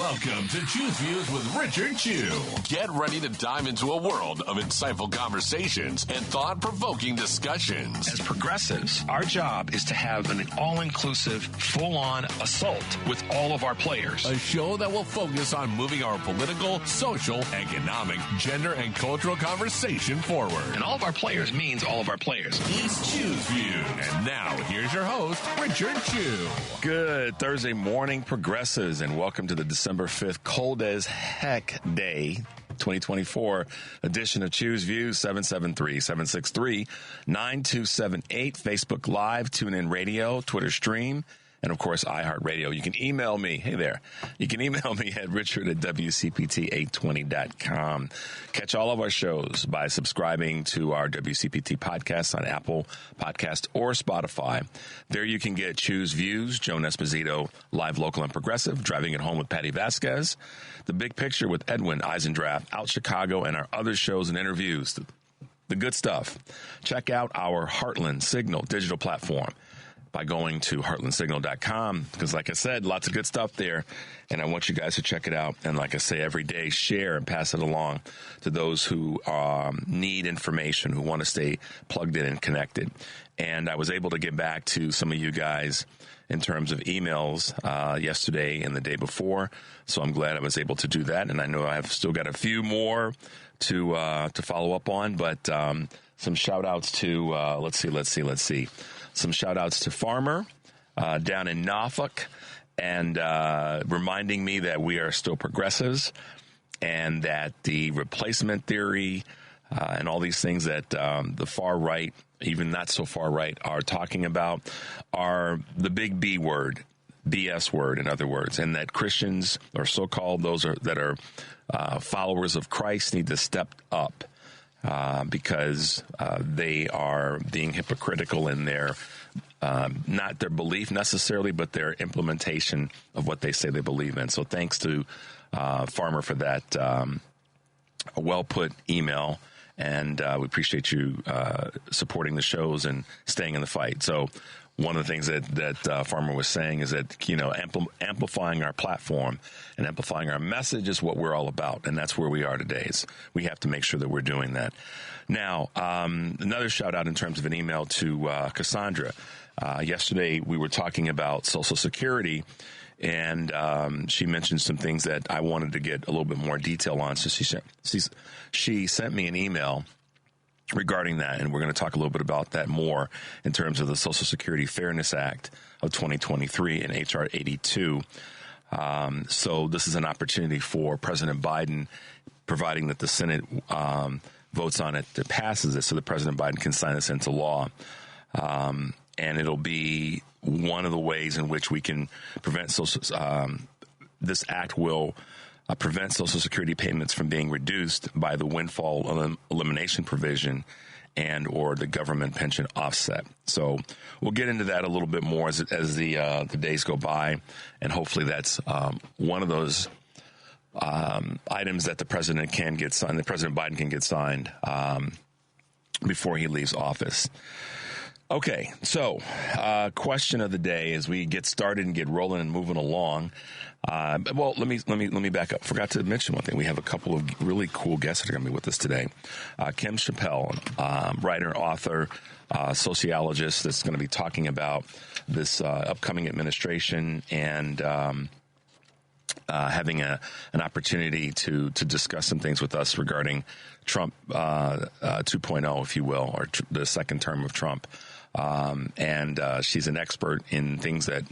Welcome to Choose Views with Richard Chew. Get ready to dive into a world of insightful conversations and thought-provoking discussions. As progressives, our job is to have an all-inclusive, full-on assault with all of our players. A show that will focus on moving our political, social, economic, gender, and cultural conversation forward. And all of our players means all of our players. It's Choose Views. And now, here's your host, Richard Chew. Good Thursday morning, progressives, and welcome to the December 5th cold as heck day 2024 edition of Choose Views. 773-763-9278, Facebook Live, TuneIn Radio, Twitter Stream, and of course iHeartRadio. You can email me. Hey there. You can email me at richard@WCPT820.com. Catch all of our shows by subscribing to our WCPT podcast on Apple Podcast or Spotify. There you can get Choose Views, Joan Esposito, Live, Local, and Progressive, Driving It Home with Patty Vasquez, The Big Picture with Edwin Eisendrath, Out Chicago, and our other shows and interviews. The good stuff. Check out our Heartland Signal digital platform by going to heartlandsignal.com, because like I said, lots of good stuff there, and I want you guys to check it out. And like I say, every day, share and pass it along to those who need information, who want to stay plugged in and connected. And I was able to get back to some of you guys in terms of emails yesterday and the day before, so I'm glad I was able to do that. And I know I've still got a few more to follow up on, but some shout outs to let's see. Some shout outs to Farmer down in Norfolk, and reminding me that we are still progressives and that the replacement theory and all these things that the far right, even not so far right, are talking about are the big B word, BS word, in other words, and that Christians, or so-called those that are followers of Christ, need to step up. Because they are being hypocritical in their, not their belief necessarily, but their implementation of what they say they believe in. So thanks to Farmer for that a well-put email, and we appreciate you supporting the shows and staying in the fight. So one of the things that Farmer was saying is that, you know, amplifying our platform and amplifying our message is what we're all about. And that's where we are today. We have to make sure that we're doing that. Now, another shout out in terms of an email to Cassandra. Yesterday, we were talking about Social Security, and she mentioned some things that I wanted to get a little bit more detail on. So she sent me an email regarding that, and we're going to talk a little bit about that more in terms of the Social Security Fairness Act of 2023 and H.R. 82. So this is an opportunity for President Biden, providing that the Senate votes on it, that passes it, so that President Biden can sign this into law. And it'll be one of the ways in which we can prevent this act will prevent Social Security payments from being reduced by the windfall elimination provision and or the government pension offset. So we'll get into that a little bit more as the days go by, and hopefully that's one of those items that the president can get signed, that President Biden can get signed before he leaves office. Okay, so question of the day as we get started and get rolling and moving along. Well, let me back up. Forgot to mention one thing. We have a couple of really cool guests that are going to be with us today. Kim Scheppele, writer, author, sociologist, that's going to be talking about this upcoming administration and having an opportunity to discuss some things with us regarding Trump 2.0, if you will, or the second term of Trump. And she's an expert in things that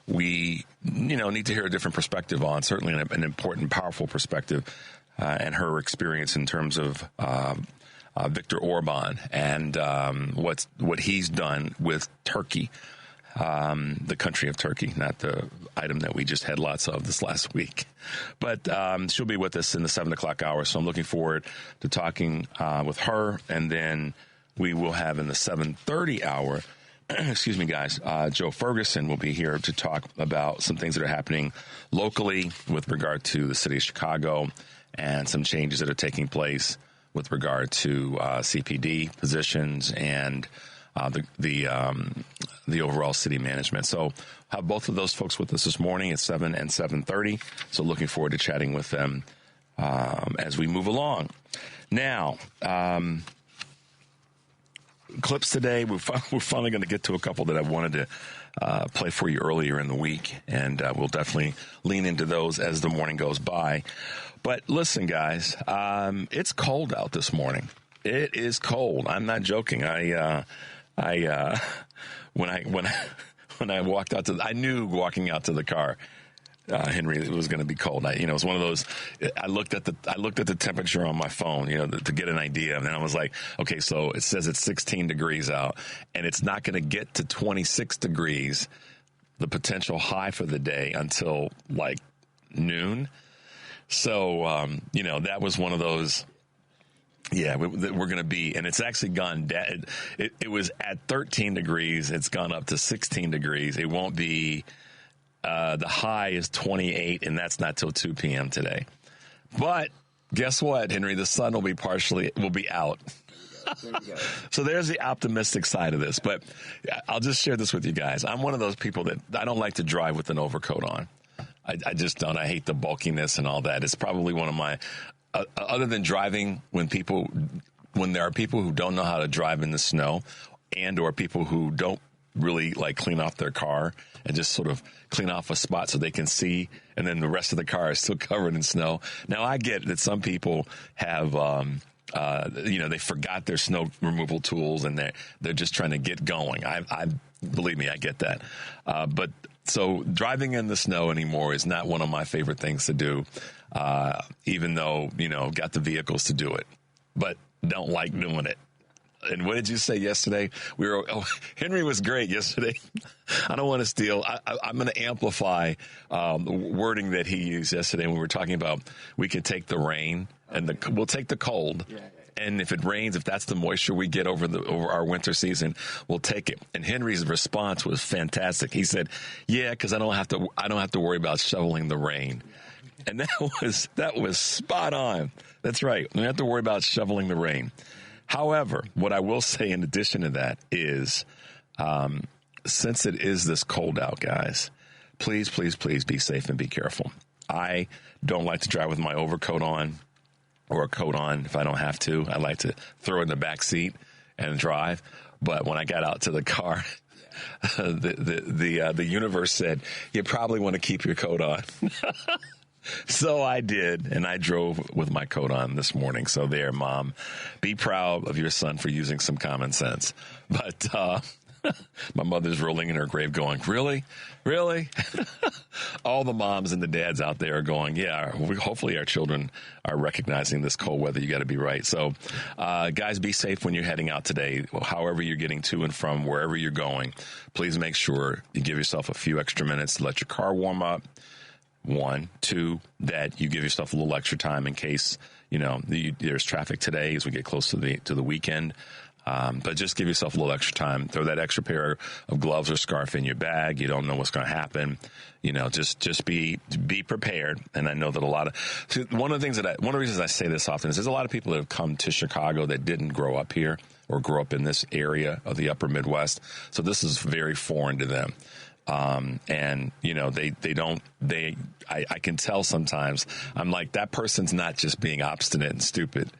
we, need to hear a different perspective on, certainly an important, powerful perspective, and her experience in terms of Viktor Orban and what he's done with Turkey. The country of Turkey, not the item that we just had lots of this last week. But she'll be with us in the 7 o'clock hour, so I'm looking forward to talking with her. And then we will have in the 7:30 hour, excuse me, guys, Joe Ferguson will be here to talk about some things that are happening locally with regard to the city of Chicago and some changes that are taking place with regard to CPD positions and the overall city management. So have both of those folks with us this morning at 7 and 7:30. So looking forward to chatting with them as we move along. Now, clips today. We're finally going to get to a couple that I wanted to play for you earlier in the week, and we'll definitely lean into those as the morning goes by. But listen, guys, it's cold out this morning. It is cold. I'm not joking. When I walked out I knew walking out to the car, Henry, it was going to be cold. It was one of those. I looked at the temperature on my phone, to get an idea, and then I was like, okay, so it says it's 16 degrees out, and it's not going to get to 26 degrees, the potential high for the day, until like noon. So that was one of those. Yeah, we're going to be, and it's actually gone down. It was at 13 degrees. It's gone up to 16 degrees. It won't be, the high is 28, and that's not till 2 p.m. today. But guess what, Henry? The sun will be out. So there's the optimistic side of this. But I'll just share this with you guys. I'm one of those people that I don't like to drive with an overcoat on. I just don't. I hate the bulkiness and all that. It's probably one of my... other than driving when there are people who don't know how to drive in the snow, and or people who don't really like clean off their car and just sort of clean off a spot so they can see, and then the rest of the car is still covered in snow. Now, I get that some people have, they forgot their snow removal tools and they're just trying to get going. I believe me, I get that. But so driving in the snow anymore is not one of my favorite things to do. Even though, got the vehicles to do it, but don't like doing it. And what did you say yesterday? Henry was great yesterday. I don't want to steal. I'm going to amplify the wording that he used yesterday when we were talking about we could take the rain and we'll take the cold. Yeah. And if it rains, if that's the moisture we get over our winter season, we'll take it. And Henry's response was fantastic. He said, "Yeah, because I don't have to worry about shoveling the rain." And that was spot on. That's right. We don't have to worry about shoveling the rain. However, what I will say in addition to that is, since it is this cold out, guys, please, please, please be safe and be careful. I don't like to drive with my overcoat on or a coat on if I don't have to. I like to throw it in the back seat and drive. But when I got out to the car, the universe said, you probably want to keep your coat on. So I did, and I drove with my coat on this morning. So there, Mom, be proud of your son for using some common sense. But my mother's rolling in her grave going, really? Really? All the moms and the dads out there are going, yeah, hopefully our children are recognizing this cold weather. You got to be right. So, guys, be safe when you're heading out today. However you're getting to and from wherever you're going, please make sure you give yourself a few extra minutes to let your car warm up. 1, 2, that you give yourself a little extra time in case, there's traffic today as we get close to the weekend. But just give yourself a little extra time. Throw that extra pair of gloves or scarf in your bag. You don't know what's going to happen. Just be prepared. And I know that one of the reasons I say this often is there's a lot of people that have come to Chicago that didn't grow up here or grow up in this area of the upper Midwest. So this is very foreign to them. And I can tell sometimes I'm like, that person's not just being obstinate and stupid.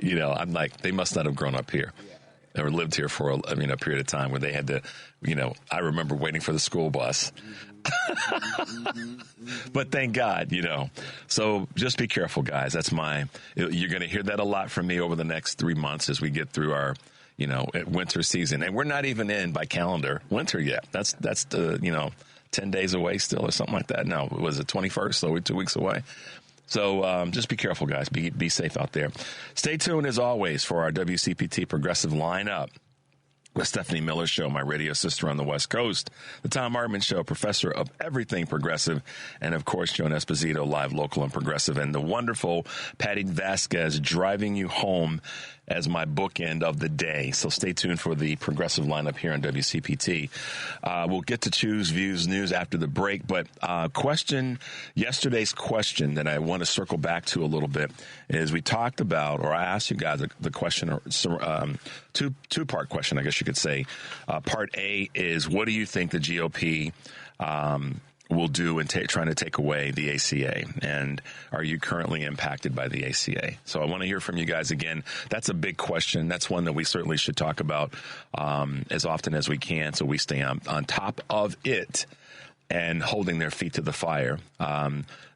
I'm like, they must not have grown up here or lived here for a period of time where they had to, I remember waiting for the school bus, but thank God, so just be careful, guys. You're going to hear that a lot from me over the next 3 months as we get through our, winter season. And we're not even in by calendar winter yet. That's 10 days away still or something like that. No, it was the 21st. So we're 2 weeks away. So just be careful, guys. Be safe out there. Stay tuned, as always, for our WCPT Progressive lineup. The Stephanie Miller Show, my radio sister on the West Coast. The Tom Hartman Show, professor of everything progressive. And, of course, Joan Esposito, live, local, and progressive. And the wonderful Patty Vasquez, driving you home as my bookend of the day. So stay tuned for the progressive lineup here on WCPT. We'll get to Choose Views News after the break, but yesterday's question that I want to circle back to a little bit is we talked about, or I asked you guys the question, two-part question, I guess you could say. Part A is, what do you think the GOP will do in trying to take away the ACA? And are you currently impacted by the ACA? So I want to hear from you guys again. That's a big question. That's one that we certainly should talk about as often as we can, so we stay on top of it and holding their feet to the fire.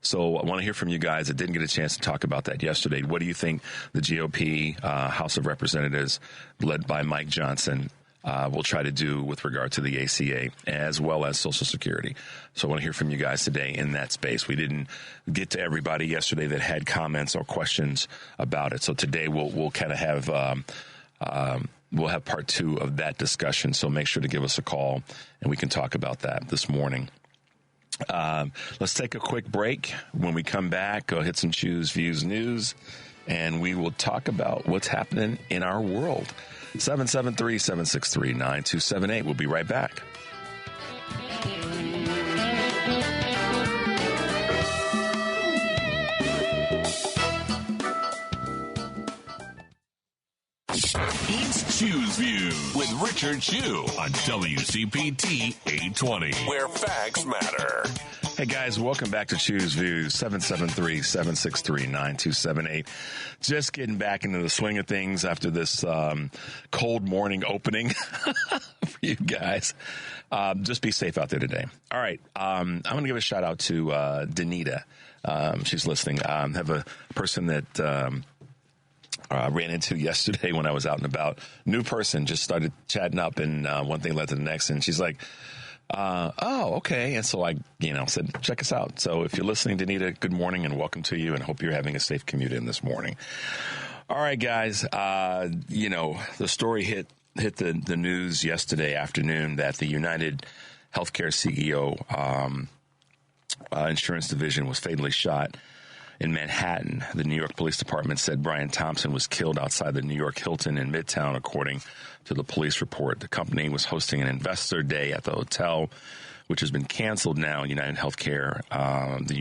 So I want to hear from you guys that didn't get a chance to talk about that yesterday. What do you think the GOP House of Representatives, led by Mike Johnson, will try to do with regard to the ACA as well as Social Security? So I want to hear from you guys today in that space. We didn't get to everybody yesterday that had comments or questions about it. So today we'll kind of have we'll have part 2 of that discussion. So make sure to give us a call and we can talk about that this morning. Let's take a quick break. When we come back, go hit some Choose Views news, and we will talk about what's happening in our world. 773-763-9278. We'll be right back. It's Choose Views with Richard Chew on WCPT 820, where facts matter. Hey guys, welcome back to Choose Views, 773-763-9278. Just getting back into the swing of things after this cold morning opening for you guys. Just be safe out there today. All right, I'm going to give a shout out to Danita. She's listening. I have a person that ran into yesterday when I was out and about. New person, just started chatting up, and one thing led to the next, and she's like, oh, okay. And so I, said, check us out. So if you're listening, Danita, good morning and welcome to you, and hope you're having a safe commute in this morning. All right, guys. The story hit the news yesterday afternoon that the United Healthcare CEO insurance division was fatally shot in Manhattan. The New York Police Department said Brian Thompson was killed outside the New York Hilton in Midtown, according to the police report. The company was hosting an investor day at the hotel, which has been canceled now. United Healthcare, the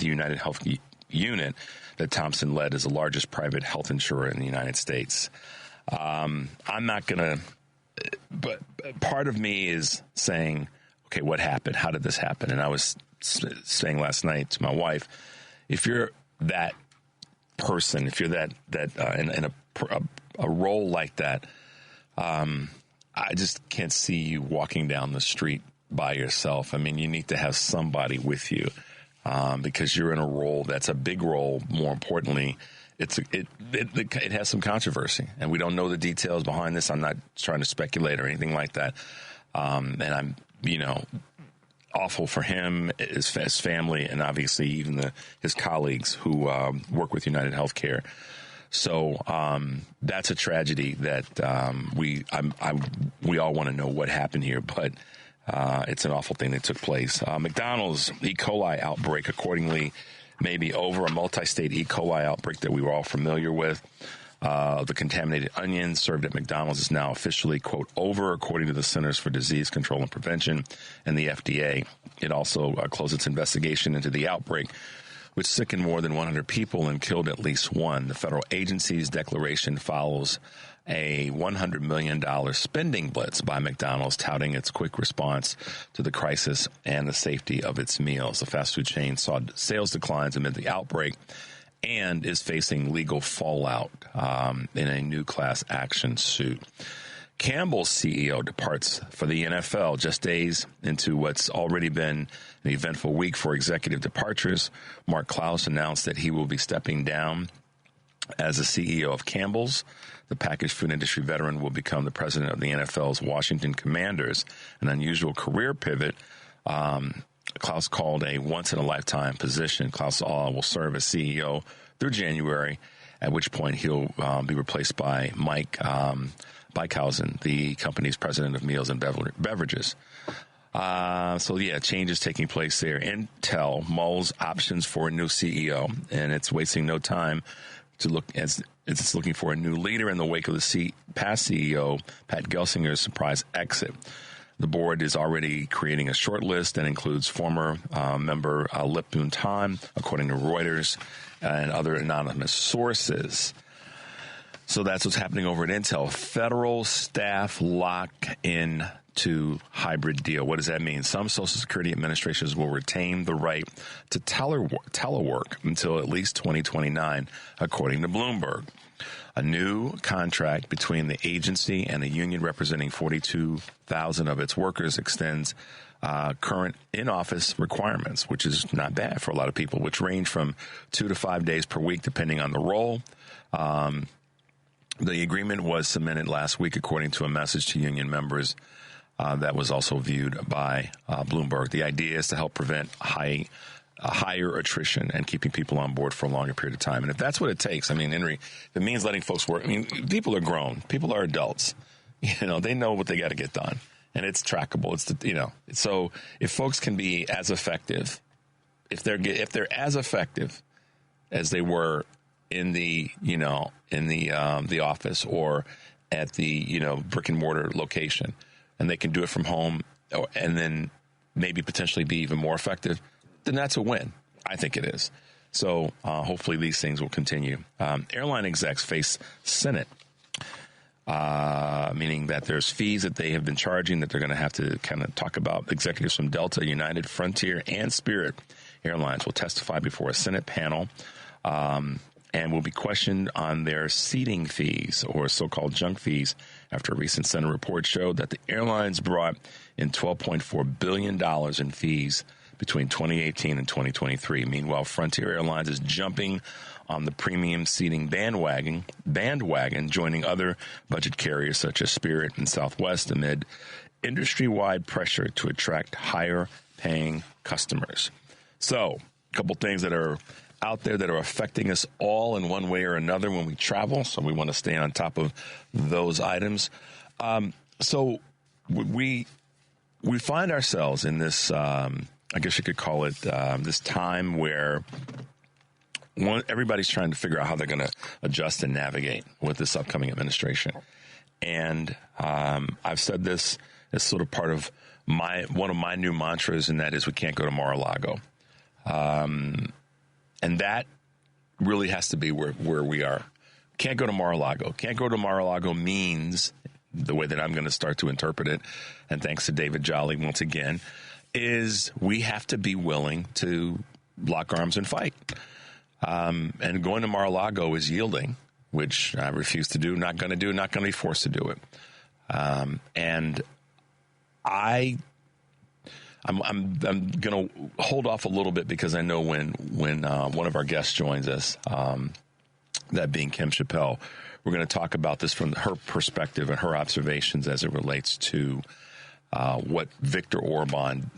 United Health unit that Thompson led, is the largest private health insurer in the United States. I'm not going to, but part of me is saying, okay, what happened? How did this happen? And I was saying last night to my wife, if you're that person, if you're that in a role like that, I just can't see you walking down the street by yourself. I mean, you need to have somebody with you because you're in a role that's a big role. More importantly, it has some controversy, and we don't know the details behind this. I'm not trying to speculate or anything like that. And I'm, awful for him, his family, and obviously even his colleagues who work with United Healthcare. So that's a tragedy that we all want to know what happened here, but it's an awful thing that took place. McDonald's E. coli outbreak, accordingly, maybe over a multi-state E. coli outbreak that we were all familiar with. The contaminated onions served at McDonald's is now officially, quote, over, according to the Centers for Disease Control and Prevention and the FDA. It also closed its investigation into the outbreak, which sickened more than 100 people and killed at least one. The federal agency's declaration follows a $100 million spending blitz by McDonald's, touting its quick response to the crisis and the safety of its meals. The fast food chain saw sales declines amid the outbreak and is facing legal fallout in a new class action suit. Campbell's CEO departs for the NFL just days into what's already been an eventful week for executive departures. Mark Klaus announced that he will be stepping down as the CEO of Campbell's. The packaged food industry veteran will become the president of the NFL's Washington Commanders, an unusual career pivot. Klaus called a once-in-a-lifetime position. Klaus will serve as CEO through January, at which point he'll be replaced by Mike Beikhausen, the company's president of meals and beverages. Changes taking place there. Intel mulls options for a new CEO, and it's wasting no time to look as it's looking for a new leader in the wake of the past CEO, Pat Gelsinger's surprise exit. The board is already creating a short list that includes former member Lip Boon Tan, according to Reuters and other anonymous sources. So that's what's happening over at Intel. Federal staff lock in to hybrid deal. What does that mean? Some Social Security administrations will retain the right to telework until at least 2029, according to Bloomberg. A new contract between the agency and a union representing 42,000 of its workers extends current in-office requirements, which is not bad for a lot of people, which range from 2 to 5 days per week, depending on the role. The agreement was cemented last week, according to a message to union members that was also viewed by Bloomberg. The idea is to help prevent higher attrition and keeping people on board for a longer period of time. And if that's what it takes, I mean, Henry, if it means letting folks work. I mean, people are grown. People are adults. They know what they got to get done. And it's trackable. So if folks can be as effective, if they're as effective as they were in the office or at the, brick and mortar location, and they can do it from home and then maybe potentially be even more effective, then that's a win. I think it is. So hopefully these things will continue. Airline execs face Senate, meaning that there's fees that they have been charging that they're going to have to kind of talk about. Executives from Delta, United, Frontier, and Spirit Airlines will testify before a Senate panel and will be questioned on their seating fees, or so-called junk fees, after a recent Senate report showed that the airlines brought in $12.4 billion in fees between 2018 and 2023. Meanwhile, Frontier Airlines is jumping on the premium seating bandwagon, joining other budget carriers such as Spirit and Southwest amid industry-wide pressure to attract higher-paying customers. So, a couple things that are out there that are affecting us all in one way or another when we travel, so we want to stay on top of those items. So we find ourselves in this, I guess you could call it this time where everybody's trying to figure out how they're going to adjust and navigate with this upcoming administration. And I've said this as sort of part of one of my new mantras, and that is we can't go to Mar-a-Lago. And that really has to be where we are. Can't go to Mar-a-Lago. Can't go to Mar-a-Lago means, the way that I'm going to start to interpret it, and thanks to David Jolly once again, is we have to be willing to lock arms and fight. And going to Mar-a-Lago is yielding, which I refuse to do, not going to do, not going to be forced to do it. And I'm going to hold off a little bit because I know when one of our guests joins us, that being Kim Scheppele, we're going to talk about this from her perspective and her observations as it relates to what Viktor Orban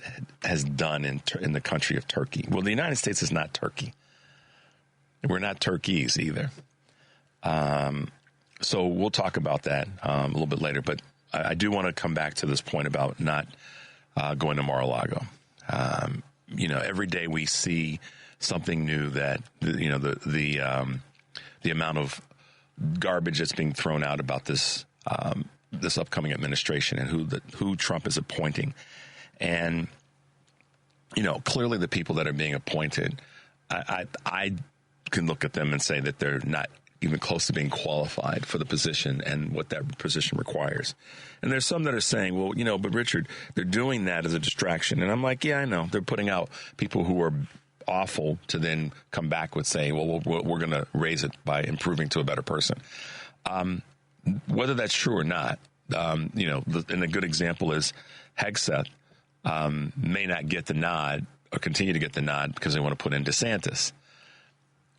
has done in the country of Turkey. Well, the United States is not Turkey. We're not Turkeys either. So we'll talk about that a little bit later. But I do want to come back to this point about not going to Mar-a-Lago. Every day we see something new that, the amount of garbage that's being thrown out about this this upcoming administration and who Trump is appointing. And, clearly the people that are being appointed, I can look at them and say that they're not even close to being qualified for the position and what that position requires. And there's some that are saying, well, but Richard, they're doing that as a distraction. And I'm like, yeah, I know. They're putting out people who are awful to then come back with saying, well, we're going to raise it by improving to a better person. Whether that's true or not, and a good example is Hegseth may not get the nod or continue to get the nod because they want to put in DeSantis.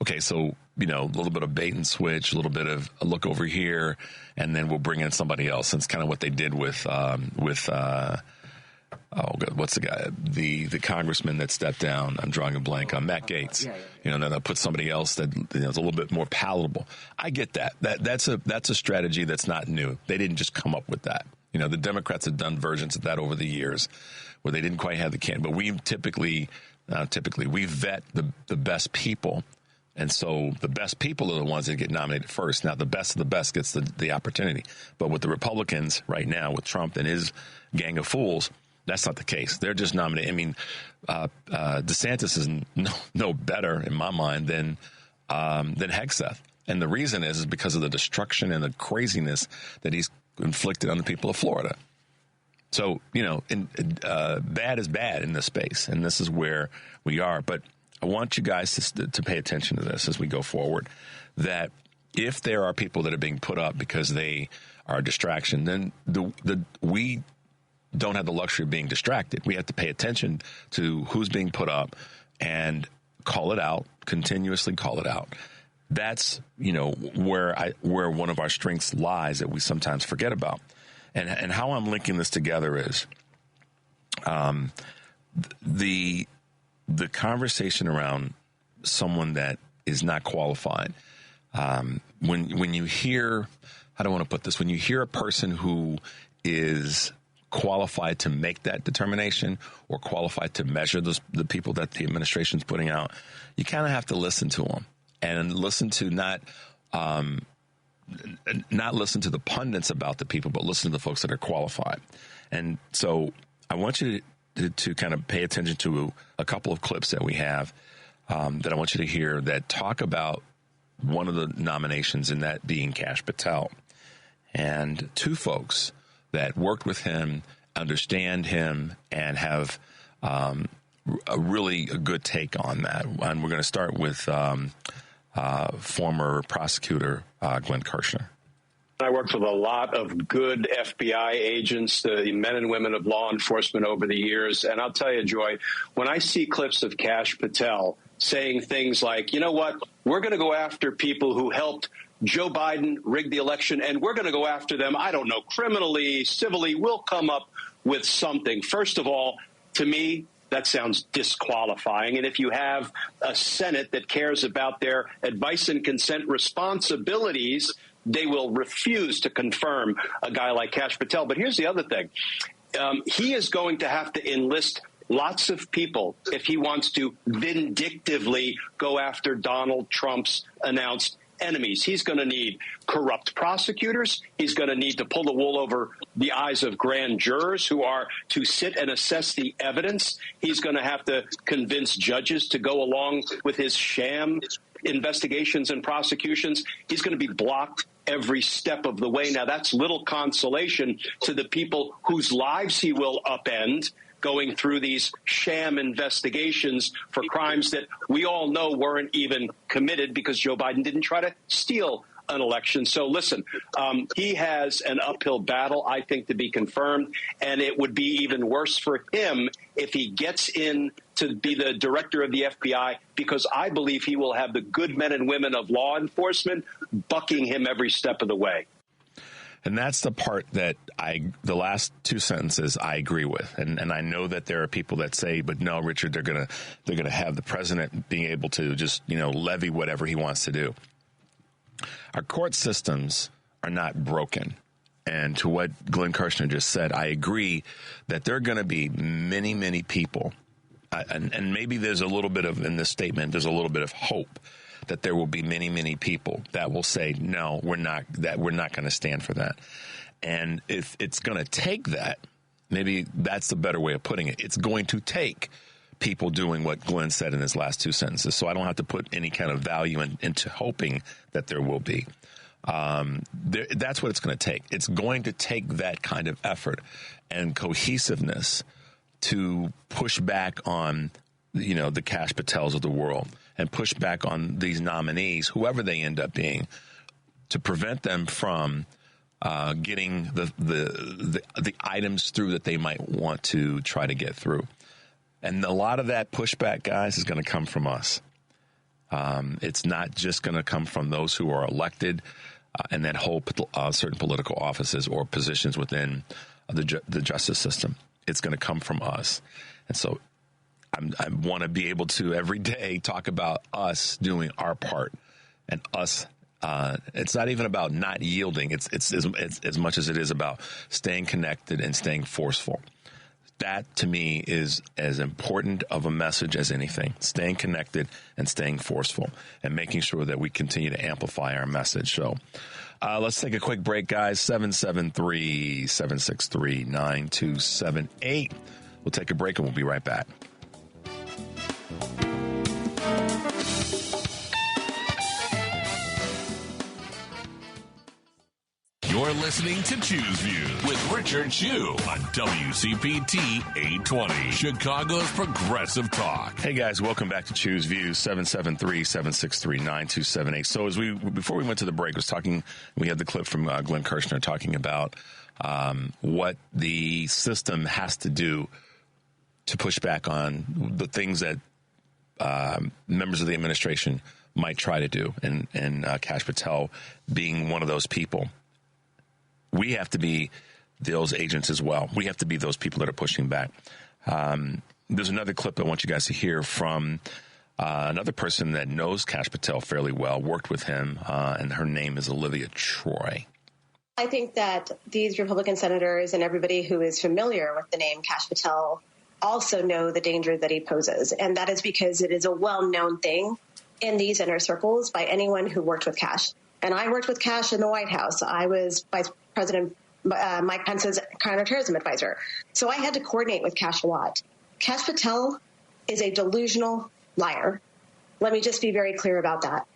Okay, so, a little bit of bait and switch, a little bit of a look over here, and then we'll bring in somebody else. And it's kind of what they did with what's the guy? The congressman that stepped down. I'm drawing a blank on Matt Gaetz. Then they'll put somebody else that is a little bit more palatable. I get that. That's a strategy that's not new. They didn't just come up with that. The Democrats have done versions of that over the years where they didn't quite have the candidate. But we typically we vet the best people. And so the best people are the ones that get nominated first. Now, the best of the best gets the opportunity. But with the Republicans right now, with Trump and his gang of fools, that's not the case. They're just nominating. I mean, DeSantis is no better in my mind than Hegseth. And the reason is because of the destruction and the craziness that he's inflicted on the people of Florida. So, bad is bad in this space, and this is where we are. But I want you guys to pay attention to this as we go forward, that if there are people that are being put up because they are a distraction, then we don't have the luxury of being distracted. We have to pay attention to who's being put up and call it out, continuously call it out. That's, where one of our strengths lies that we sometimes forget about. And how I'm linking this together is the conversation around someone that is not qualified. When you hear, how do I want to put this? When you hear a person who is qualified to make that determination or qualified to measure the people that the administration's putting out, you kind of have to listen to them and listen to not listen to the pundits about the people, but listen to the folks that are qualified. And so I want you to kind of pay attention to a couple of clips that we have that I want you to hear that talk about one of the nominations, and that being Kash Patel, and two folks that worked with him, understand him, and have a really good take on that. And we're going to start with former prosecutor Glenn Kirshner. I worked with a lot of good FBI agents, the men and women of law enforcement over the years. And I'll tell you, Joy, when I see clips of Kash Patel saying things like, you know what, we're going to go after people who helped Joe Biden rig the election, and we're going to go after them, I don't know, criminally, civilly, we'll come up with something. First of all, to me, that sounds disqualifying. And if you have a Senate that cares about their advice and consent responsibilities, they will refuse to confirm a guy like Kash Patel. But here's the other thing. He is going to have to enlist lots of people if he wants to vindictively go after Donald Trump's announced enemies. He's going to need corrupt prosecutors. He's going to need to pull the wool over the eyes of grand jurors who are to sit and assess the evidence. He's going to have to convince judges to go along with his sham investigations and prosecutions. He's going to be blocked every step of the way. Now, that's little consolation to the people whose lives he will upend, going through these sham investigations for crimes that we all know weren't even committed because Joe Biden didn't try to steal an election. So listen, he has an uphill battle, I think, to be confirmed. And it would be even worse for him if he gets in to be the director of the FBI, because I believe he will have the good men and women of law enforcement bucking him every step of the way. And that's the part that the last two sentences I agree with. And I know that there are people that say, but no, Richard, they're going to have the president being able to just, levy whatever he wants to do. Our court systems are not broken. And to what Glenn Kirshner just said, I agree that there are going to be many, many people. And maybe there's a little bit of, in this statement, there's a little bit of hope that there will be many, many people that will say, no, we're not going to stand for that. And if it's going to take that, maybe that's the better way of putting it. It's going to take people doing what Glenn said in his last two sentences. So I don't have to put any kind of value into hoping that there will be. That's what it's going to take. It's going to take that kind of effort and cohesiveness to push back on, the Kash Patels of the world, and push back on these nominees, whoever they end up being, to prevent them from getting the items through that they might want to try to get through. And a lot of that pushback, guys, is going to come from us. It's not just going to come from those who are elected and that hold certain political offices or positions within the justice system. It's going to come from us. And so I want to be able to every day talk about us doing our part, and us. It's not even about not yielding. It's as much as it is about staying connected and staying forceful. That, to me, is as important of a message as anything. Staying connected and staying forceful, and making sure that we continue to amplify our message. So let's take a quick break, guys. 773-763-9278. We'll take a break and we'll be right back. You're listening to Choose Views with Richard Chew on WCPT 820, Chicago's Progressive Talk. Hey guys, welcome back to Choose Views, 773-763-9278. So before we went to the break, we had the clip from Glenn Kirshner talking about what the system has to do to push back on the things that members of the administration might try to do, and Kash Patel being one of those people. We have to be those agents as well. We have to be those people that are pushing back. There's another clip I want you guys to hear from another person that knows Kash Patel fairly well, worked with him, and her name is Olivia Troy. I think that these Republican senators and everybody who is familiar with the name Kash Patel also know the danger that he poses, and that is because it is a well-known thing in these inner circles by anyone who worked with Kash. And I worked with Kash in the White House. I was Vice President Mike Pence's counterterrorism advisor. So I had to coordinate with Kash a lot. Kash Patel is a delusional liar. Let me just be very clear about that.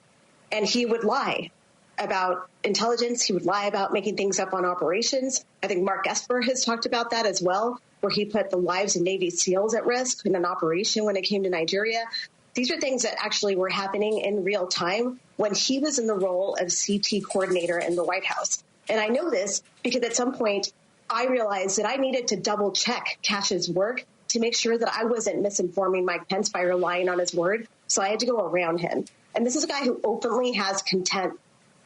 And he would lie about intelligence. He would lie about making things up on operations. I think Mark Esper has talked about that as well, where he put the lives of Navy SEALs at risk in an operation when it came to Nigeria. These are things that actually were happening in real time when he was in the role of CT coordinator in the White House. And I know this because at some point I realized that I needed to double check Kash's work to make sure that I wasn't misinforming Mike Pence by relying on his word. So I had to go around him. And this is a guy who openly has contempt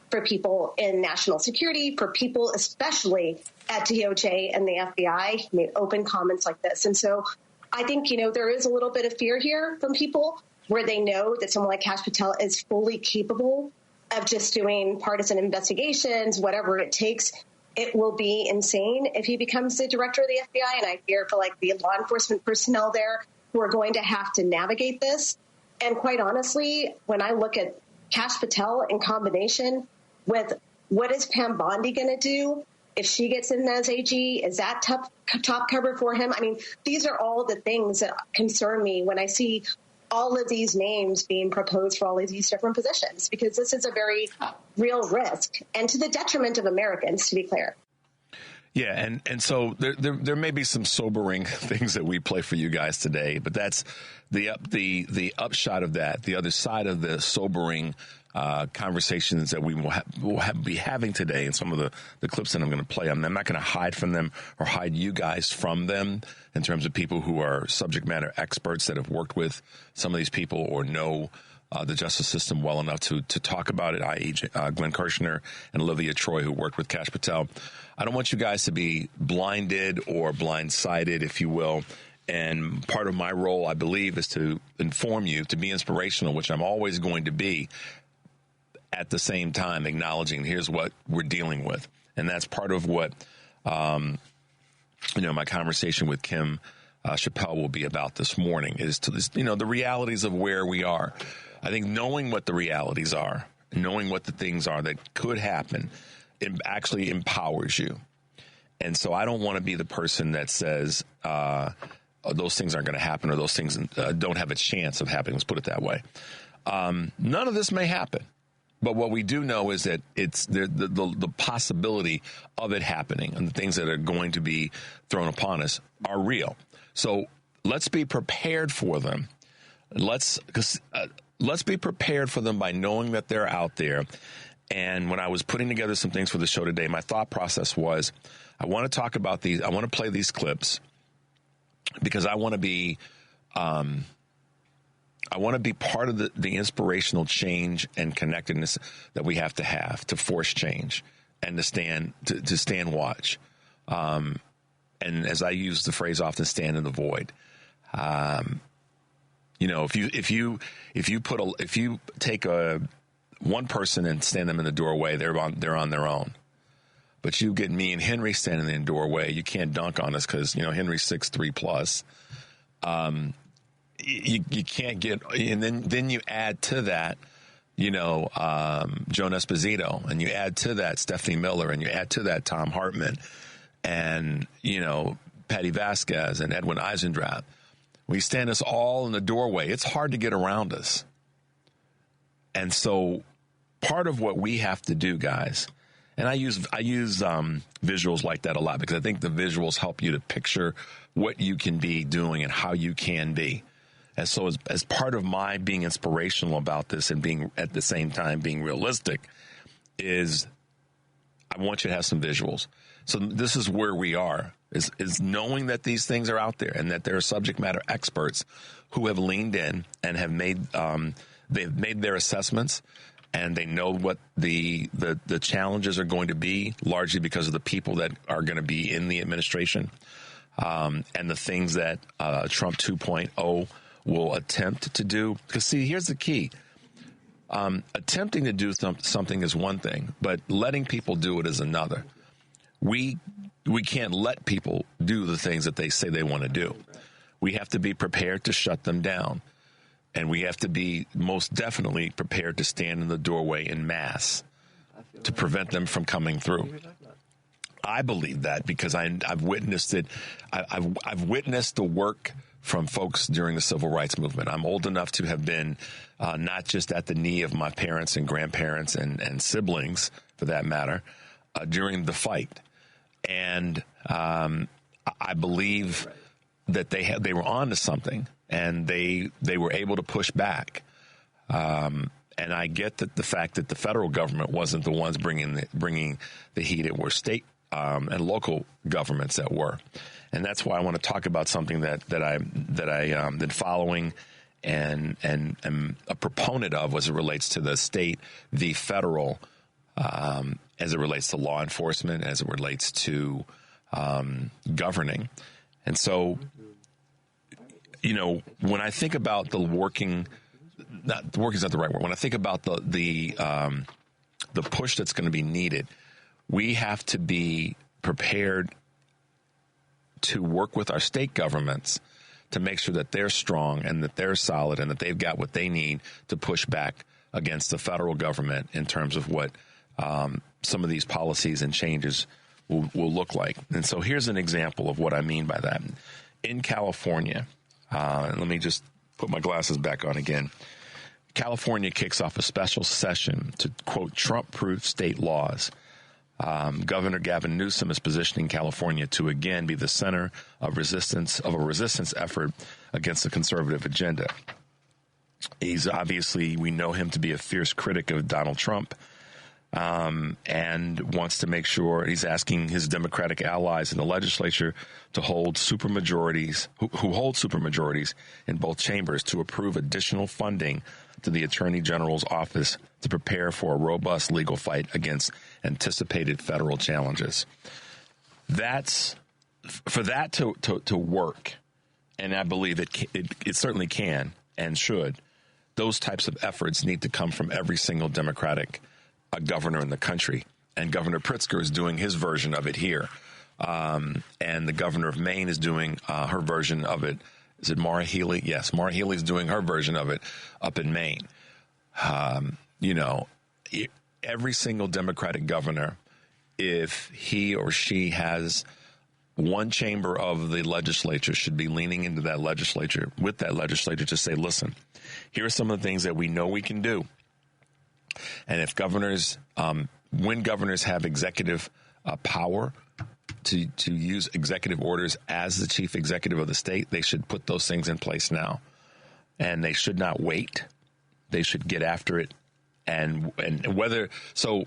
for people in national security, for people especially at DOJ and the FBI. He made open comments like this. And so I think, there is a little bit of fear here from people where they know that someone like Kash Patel is fully capable of just doing partisan investigations, whatever it takes. It will be insane if he becomes the director of the FBI. And I fear for the law enforcement personnel there who are going to have to navigate this. And quite honestly, when I look at Kash Patel in combination with what is Pam Bondi going to do if she gets in as AG, is that top cover for him? I mean, these are all the things that concern me when I see all of these names being proposed for all of these different positions, because this is a very real risk and to the detriment of Americans, to be clear. Yeah, and so there may be some sobering things that we play for you guys today, but that's the upshot of that. The other side of the sobering conversations that we will be having today, and some of the clips that I'm going to play. I'm not going to hide from them or hide you guys from them in terms of people who are subject matter experts that have worked with some of these people or know the justice system well enough to talk about it, i.e. Glenn Kirshner and Olivia Troy, who worked with Kash Patel. I don't want you guys to be blinded or blindsided, if you will. And part of my role, I believe, is to inform you, to be inspirational, which I'm always going to be, at the same time acknowledging here's what we're dealing with. And that's part of what, my conversation with Kim Scheppele will be about this morning, is to this, the realities of where we are. I think knowing what the realities are, knowing what the things are that could happen, it actually empowers you. And so I don't want to be the person that says those things aren't going to happen, or those things don't have a chance of happening. Let's put it that way. None of this may happen. But what we do know is that it's the possibility of it happening, and the things that are going to be thrown upon us are real. So let's be prepared for them. Let's be prepared for them by knowing that they're out there. And when I was putting together some things for the show today, my thought process was, I want to talk about these. I want to play these clips because I want to be part of the inspirational change and connectedness that we have to force change and to stand watch. And as I use the phrase often, stand in the void. If you take one person and stand them in the doorway, they're on their own. But you get me and Henry standing in the doorway, you can't dunk on us because Henry's 6'3" plus. You can't get, and then you add to that, Joan Esposito, and you add to that Stephanie Miller, and you add to that Tom Hartman, and Patty Vasquez and Edwin Eisendrath. We stand us all in the doorway. It's hard to get around us. And so part of what we have to do, guys, And I use visuals like that a lot because I think the visuals help you to picture what you can be doing and how you can be. And so as part of my being inspirational about this and being at the same time being realistic is I want you to have some visuals. So this is where we are, is knowing that these things are out there and that there are subject matter experts who have leaned in and have made they've made their assessments, and they know what the challenges are going to be, largely because of the people that are going to be in the administration, and the things that Trump 2.0 will attempt to do. Because, see, here's the key. Attempting to do something is one thing, but letting people do it is another. We can't let people do the things that they say they want to do. We have to be prepared to shut them down. And we have to be most definitely prepared to stand in the doorway en masse to prevent them from coming through. I believe that because I've witnessed it. I've witnessed the work from folks during the civil rights movement. I'm old enough to have been not just at the knee of my parents and grandparents and siblings, for that matter, during the fight. And I believe that they were on to something, and they were able to push back. And I get that the fact that the federal government wasn't the ones bringing the heat. It were state and local governments that were. And that's why I want to talk about something that I been following and am a proponent of as it relates to the state, the federal, as it relates to law enforcement, as it relates to governing. And so, you know, when I think about the working is not the right word. When I think about the push that's going to be needed, we have to be prepared to work with our state governments to make sure that they're strong and that they're solid and that they've got what they need to push back against the federal government in terms of what some of these policies and changes will look like. And so here's an example of what I mean by that. In California, let me just put my glasses back on again. California kicks off a special session to, quote, Trump-proof state laws. Governor Gavin Newsom is positioning California to again be the center of a resistance effort against the conservative agenda. He's obviously, we know him to be a fierce critic of Donald Trump, and wants to make sure he's asking his Democratic allies in the legislature to hold supermajorities, who hold supermajorities in both chambers, to approve additional funding to the Attorney General's office to prepare for a robust legal fight against anticipated federal challenges. That's for that to work, and I believe it certainly can and should. Those types of efforts need to come from every single Democratic governor in the country, and Governor Pritzker is doing his version of it here, and the governor of Maine is doing her version of it. Is it Maura Healey? Yes, Maura Healey's doing her version of it up in Maine. You know, every single Democratic governor, if he or she has one chamber of the legislature, should be leaning into that legislature, with that legislature, to say, listen, here are some of the things that we know we can do. And if governors, when governors have executive power to use executive orders as the chief executive of the state, they should put those things in place now. And they should not wait. They should get after it. And whether, so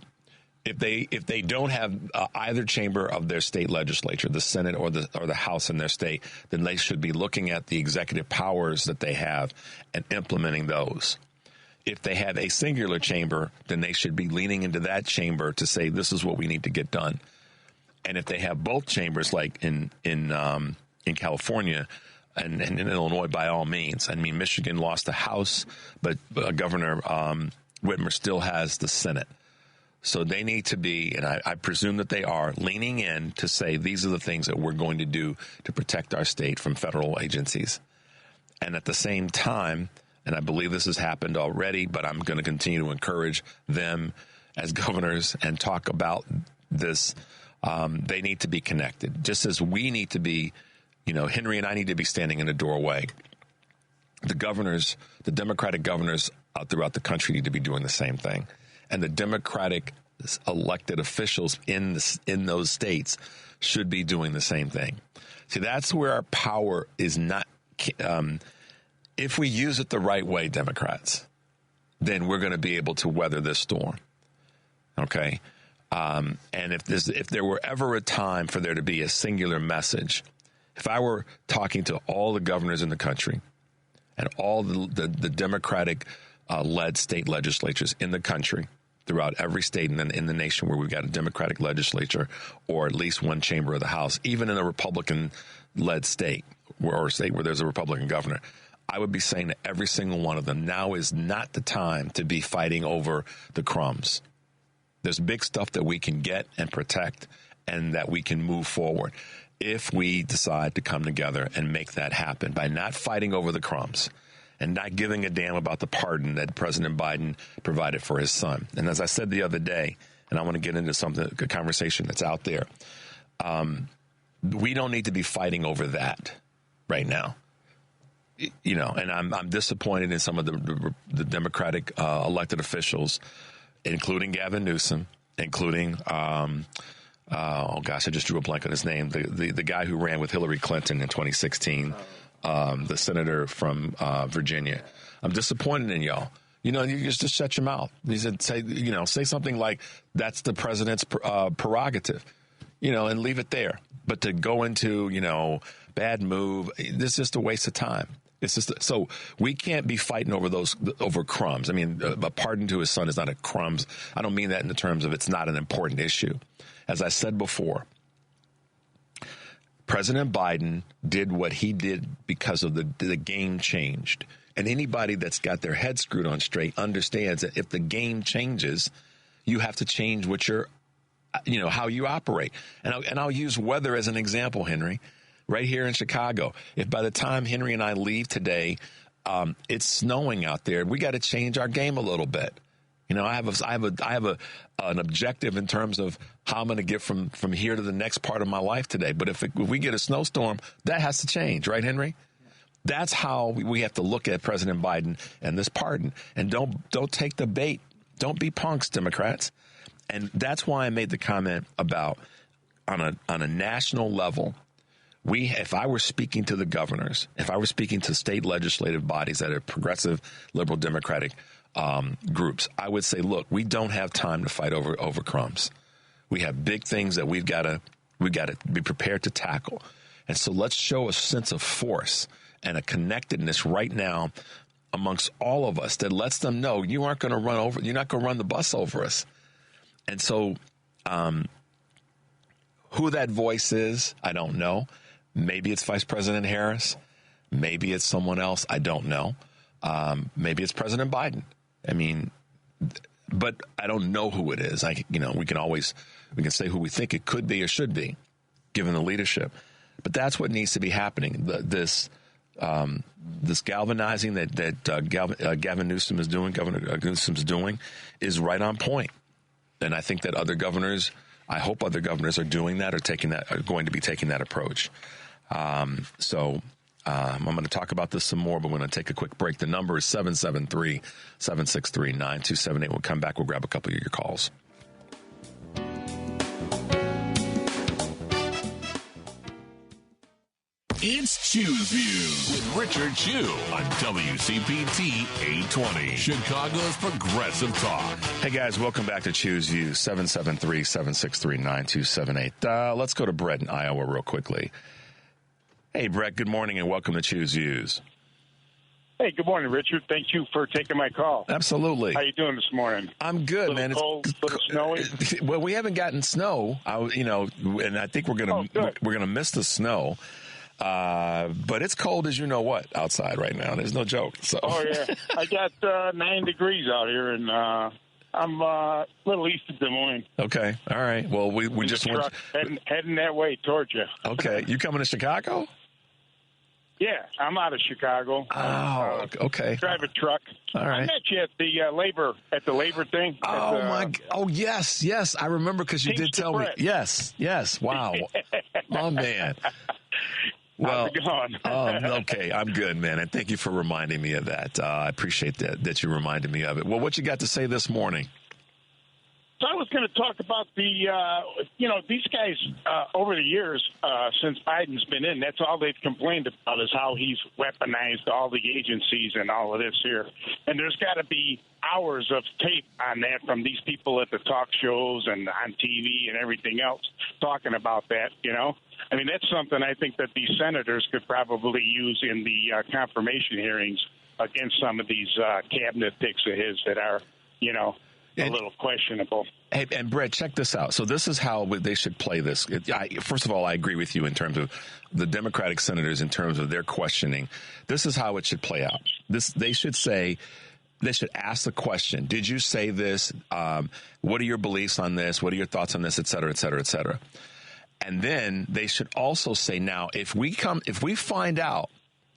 if they don't have either chamber of their state legislature, the Senate or the House in their state, then they should be looking at the executive powers that they have and implementing those. If they have a singular chamber, then they should be leaning into that chamber to say, this is what we need to get done. And if they have both chambers, like in California and in Illinois, by all means. I mean, Michigan lost the House, but Governor Whitmer still has the Senate. So they need to be, and I presume that they are, leaning in to say, these are the things that we're going to do to protect our state from federal agencies. And at the same time, and I believe this has happened already, but I'm going to continue to encourage them as governors and talk about this. They need to be connected, just as we need to be, you know, Henry and I need to be standing in the doorway. The governors, the Democratic governors throughout the country need to be doing the same thing. And the Democratic elected officials in those states should be doing the same thing. See, that's where our power is not. If we use it the right way, Democrats, then we're going to be able to weather this storm. Okay. And if there were ever a time for there to be a singular message, if I were talking to all the governors in the country and all the Democratic led state legislatures in the country, throughout every state in the nation where we've got a Democratic legislature or at least one chamber of the House, even in a Republican-led state or a state where there's a Republican governor, I would be saying to every single one of them, now is not the time to be fighting over the crumbs. There's big stuff that we can get and protect and that we can move forward if we decide to come together and make that happen by not fighting over the crumbs and not giving a damn about the pardon that President Biden provided for his son. And as I said the other day, and I want to get into a conversation that's out there, we don't need to be fighting over that right now. You know, and I'm disappointed in some of the Democratic elected officials, including Gavin Newsom, including, oh gosh, I just drew a blank on his name, the guy who ran with Hillary Clinton in 2016. The senator from Virginia. I'm disappointed in y'all. You know, you just shut your mouth. He said, say something like that's the president's prerogative, and leave it there. But to go into, bad move, this is just a waste of time. It's just so we can't be fighting over crumbs. I mean, a pardon to his son is not a crumbs. I don't mean that in the terms of it's not an important issue. As I said before, President Biden did what he did because of the game changed. And anybody that's got their head screwed on straight understands that if the game changes, you have to change what how you operate. And I'll use weather as an example, Henry. Right here in Chicago, if by the time Henry and I leave today, it's snowing out there, we got to change our game a little bit. I have an objective in terms of how I'm going to get from here to the next part of my life today. But if we get a snowstorm, that has to change, right, Henry? That's how we have to look at President Biden and this pardon. And don't take the bait. Don't be punks, Democrats. And that's why I made the comment about on a national level. If I were speaking to the governors, if I were speaking to state legislative bodies that are progressive, liberal, Democratic groups, I would say, look, we don't have time to fight over crumbs. We have big things that we've got to be prepared to tackle. And so let's show a sense of force and a connectedness right now amongst all of us that lets them know you're not going to run the bus over us. And so who that voice is, I don't know. Maybe it's Vice President Harris. Maybe it's someone else. I don't know. Maybe it's President Biden. I mean, but I don't know who it is. We can say who we think it could be or should be, given the leadership. But that's what needs to be happening. This galvanizing that Gavin Newsom is doing, Governor Newsom's doing, is right on point. And I think that I hope other governors are doing that, are going to be taking that approach. I'm going to talk about this some more, but we're going to take a quick break. The number is 773-763-9278. We'll come back. We'll grab a couple of your calls. It's Choose Views with Richard Chew on WCPT 820, Chicago's Progressive Talk. Hey, guys, welcome back to Choose Views, 773-763-9278. Let's go to Brett in Iowa real quickly. Hey, Brett, good morning and welcome to Choose Views. Hey, good morning, Richard. Thank you for taking my call. Absolutely. How you doing this morning? I'm good, man. Cold, it's snowy. Well, we haven't gotten snow, and I think we're gonna miss the snow. But it's cold as you know what outside right now. There's no joke. So. Oh yeah, I got 9 degrees out here, and I'm a little east of Des Moines. Okay, all right. Well, we just went heading that way towards you. Okay, you coming to Chicago? Yeah, I'm out of Chicago. Oh, okay. Drive a truck. All right. I met you at the labor thing. Oh yes, I remember because you did tell me. Yes. Wow. Oh man. Well, how's it going? Okay, I'm good, man, and thank you for reminding me of that. I appreciate that you reminded me of it. Well, what you got to say this morning? So I was going to talk about these guys over the years since Biden's been in, that's all they've complained about is how he's weaponized all the agencies and all of this here. And there's got to be hours of tape on that from these people at the talk shows and on TV and everything else talking about that, I mean, that's something I think that these senators could probably use in the confirmation hearings against some of these cabinet picks of his that are, a little questionable. Hey, and Brett, check this out. So this is how they should play this. First of all, I agree with you in terms of the Democratic senators, in terms of their questioning. This is how it should play out. They should ask the question, did you say this? What are your beliefs on this? What are your thoughts on this, et cetera, et cetera, et cetera? And then they should also say, now, if we find out,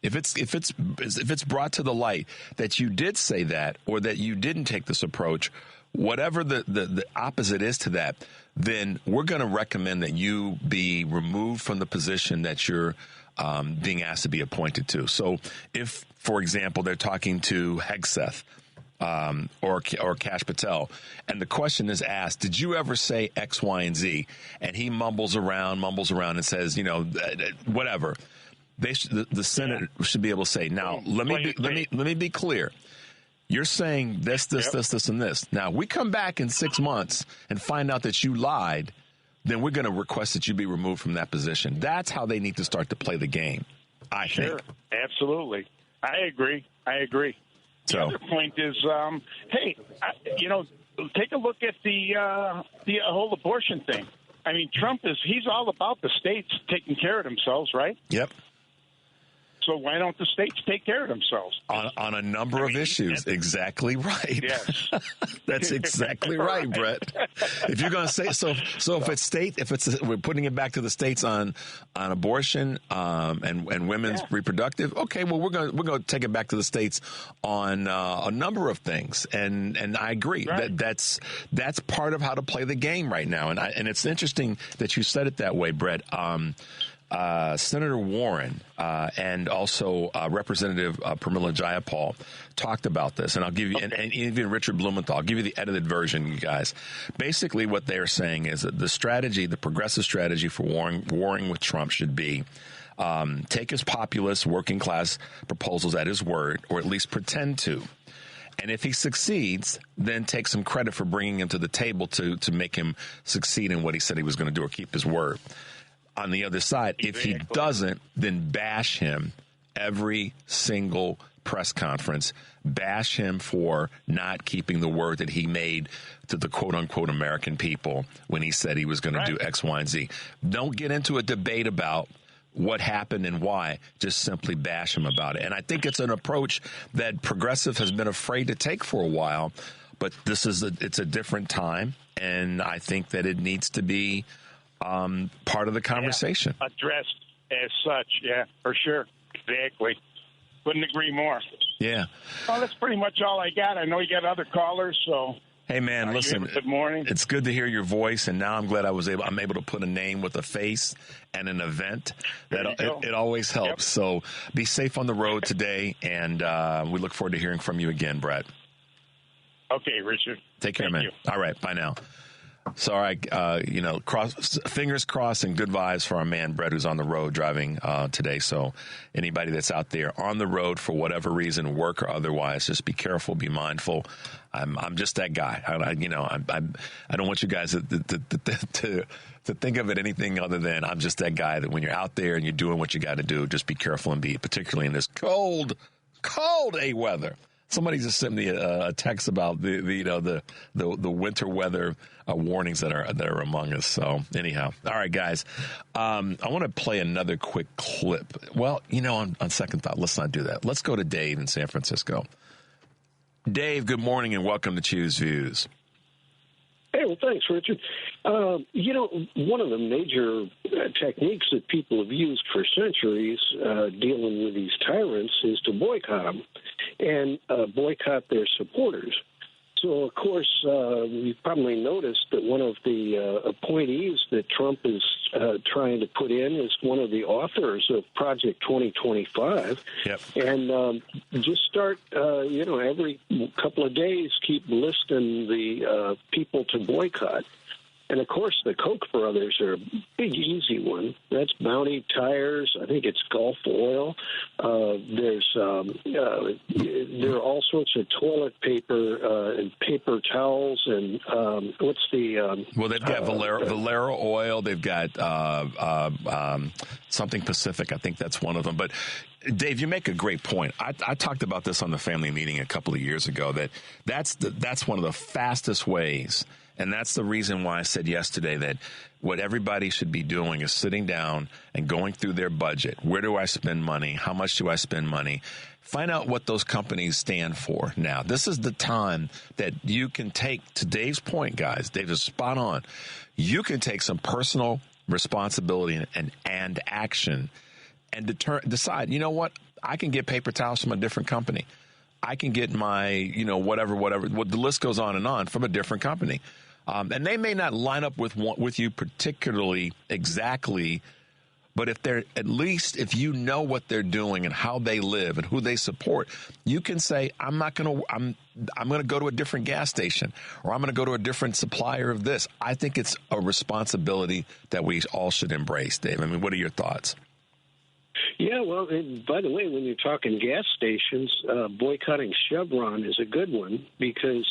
if it's brought to the light that you did say that or that you didn't take this approach, whatever the opposite is to that, then we're going to recommend that you be removed from the position that you're being asked to be appointed to. So if, for example, they're talking to Hegseth or Kash Patel, and the question is asked, did you ever say X, Y, and Z? And he mumbles around and says, whatever. The Senate should be able to say, now, let me be clear. You're saying this, and this. Now, we come back in 6 months and find out that you lied, then we're going to request that you be removed from that position. That's how they need to start to play the game, I think. Absolutely. I agree. The other point is, take a look at the whole abortion thing. I mean, Trump he's all about the states taking care of themselves, right? Yep. So why don't the states take care of themselves? On a number of issues. Exactly right. Yes. That's exactly right, Brett. If you're going to say so if we're putting it back to the states on abortion and women's reproductive, okay, well we're going to take it back to the states on a number of things. And I agree that's part of how to play the game right now. And it's interesting that you said it that way, Brett. Senator Warren and also Representative Pramila Jayapal talked about this, and I'll give you, and even Richard Blumenthal, I'll give you the edited version, you guys. Basically, what they're saying is that the progressive strategy for warring with Trump should be take his populist, working class proposals at his word, or at least pretend to. And if he succeeds, then take some credit for bringing him to the table to make him succeed in what he said he was going to do or keep his word. On the other side, if he doesn't, then bash him every single press conference. Bash him for not keeping the word that he made to the quote-unquote American people when he said he was going to do X, Y, and Z. Don't get into a debate about what happened and why. Just simply bash him about it. And I think it's an approach that progressive has been afraid to take for a while. But it's a different time, and I think that it needs to be part of the conversation. Yeah, addressed as such, for sure. Exactly. Couldn't agree more. Yeah. Well, that's pretty much all I got. I know you got other callers, so. Hey, man, listen. Good morning. It's good to hear your voice, and now I'm glad I'm able to put a name with a face and an event. It always helps. Yep. So be safe on the road today, and we look forward to hearing from you again, Brett. Okay, Richard. Take care, man. All right, bye now. So, all right, fingers crossed and good vibes for our man, Brett, who's on the road driving today. So anybody that's out there on the road for whatever reason, work or otherwise, just be careful, be mindful. I'm just that guy. I don't want you guys to think of it anything other than I'm just that guy that when you're out there and you're doing what you got to do, just be careful and be, particularly in this cold A weather. Somebody just sent me a text about the winter weather warnings that are among us. So anyhow, all right, guys, I want to play another quick clip. Well, on second thought, let's not do that. Let's go to Dave in San Francisco. Dave, good morning and welcome to Choose Views. Hey, well, thanks, Richard. One of the major techniques that people have used for centuries dealing with these tyrants is to boycott them and boycott their supporters. So, of course, you've probably noticed that one of the appointees that Trump is trying to put in is one of the authors of Project 2025. Yep. And just start, every couple of days, keep listing the people to boycott. And, of course, the Koch brothers are a big, easy one. That's Bounty Tires. I think it's Gulf Oil. There are all sorts of toilet paper and paper towels. And what's the... well, they've got Valero Oil. They've got something Pacific. I think that's one of them. But, Dave, you make a great point. I talked about this on the family meeting a couple of years ago, that's one of the fastest ways. And that's the reason why I said yesterday that what everybody should be doing is sitting down and going through their budget. Where do I spend money? How much do I spend money? Find out what those companies stand for. Now, this is the time that you can take, to Dave's point, guys, Dave is spot on. You can take some personal responsibility and action and decide, you know what? I can get paper towels from a different company. I can get my, whatever, the list goes on from a different company. And they may not line up with you particularly exactly, but if you know what they're doing and how they live and who they support, you can say, I'm going to go to a different gas station, or I'm going to go to a different supplier of this. I think it's a responsibility that we all should embrace, Dave. I mean, what are your thoughts? Yeah, well, and by the way, when you're talking gas stations, boycotting Chevron is a good one, because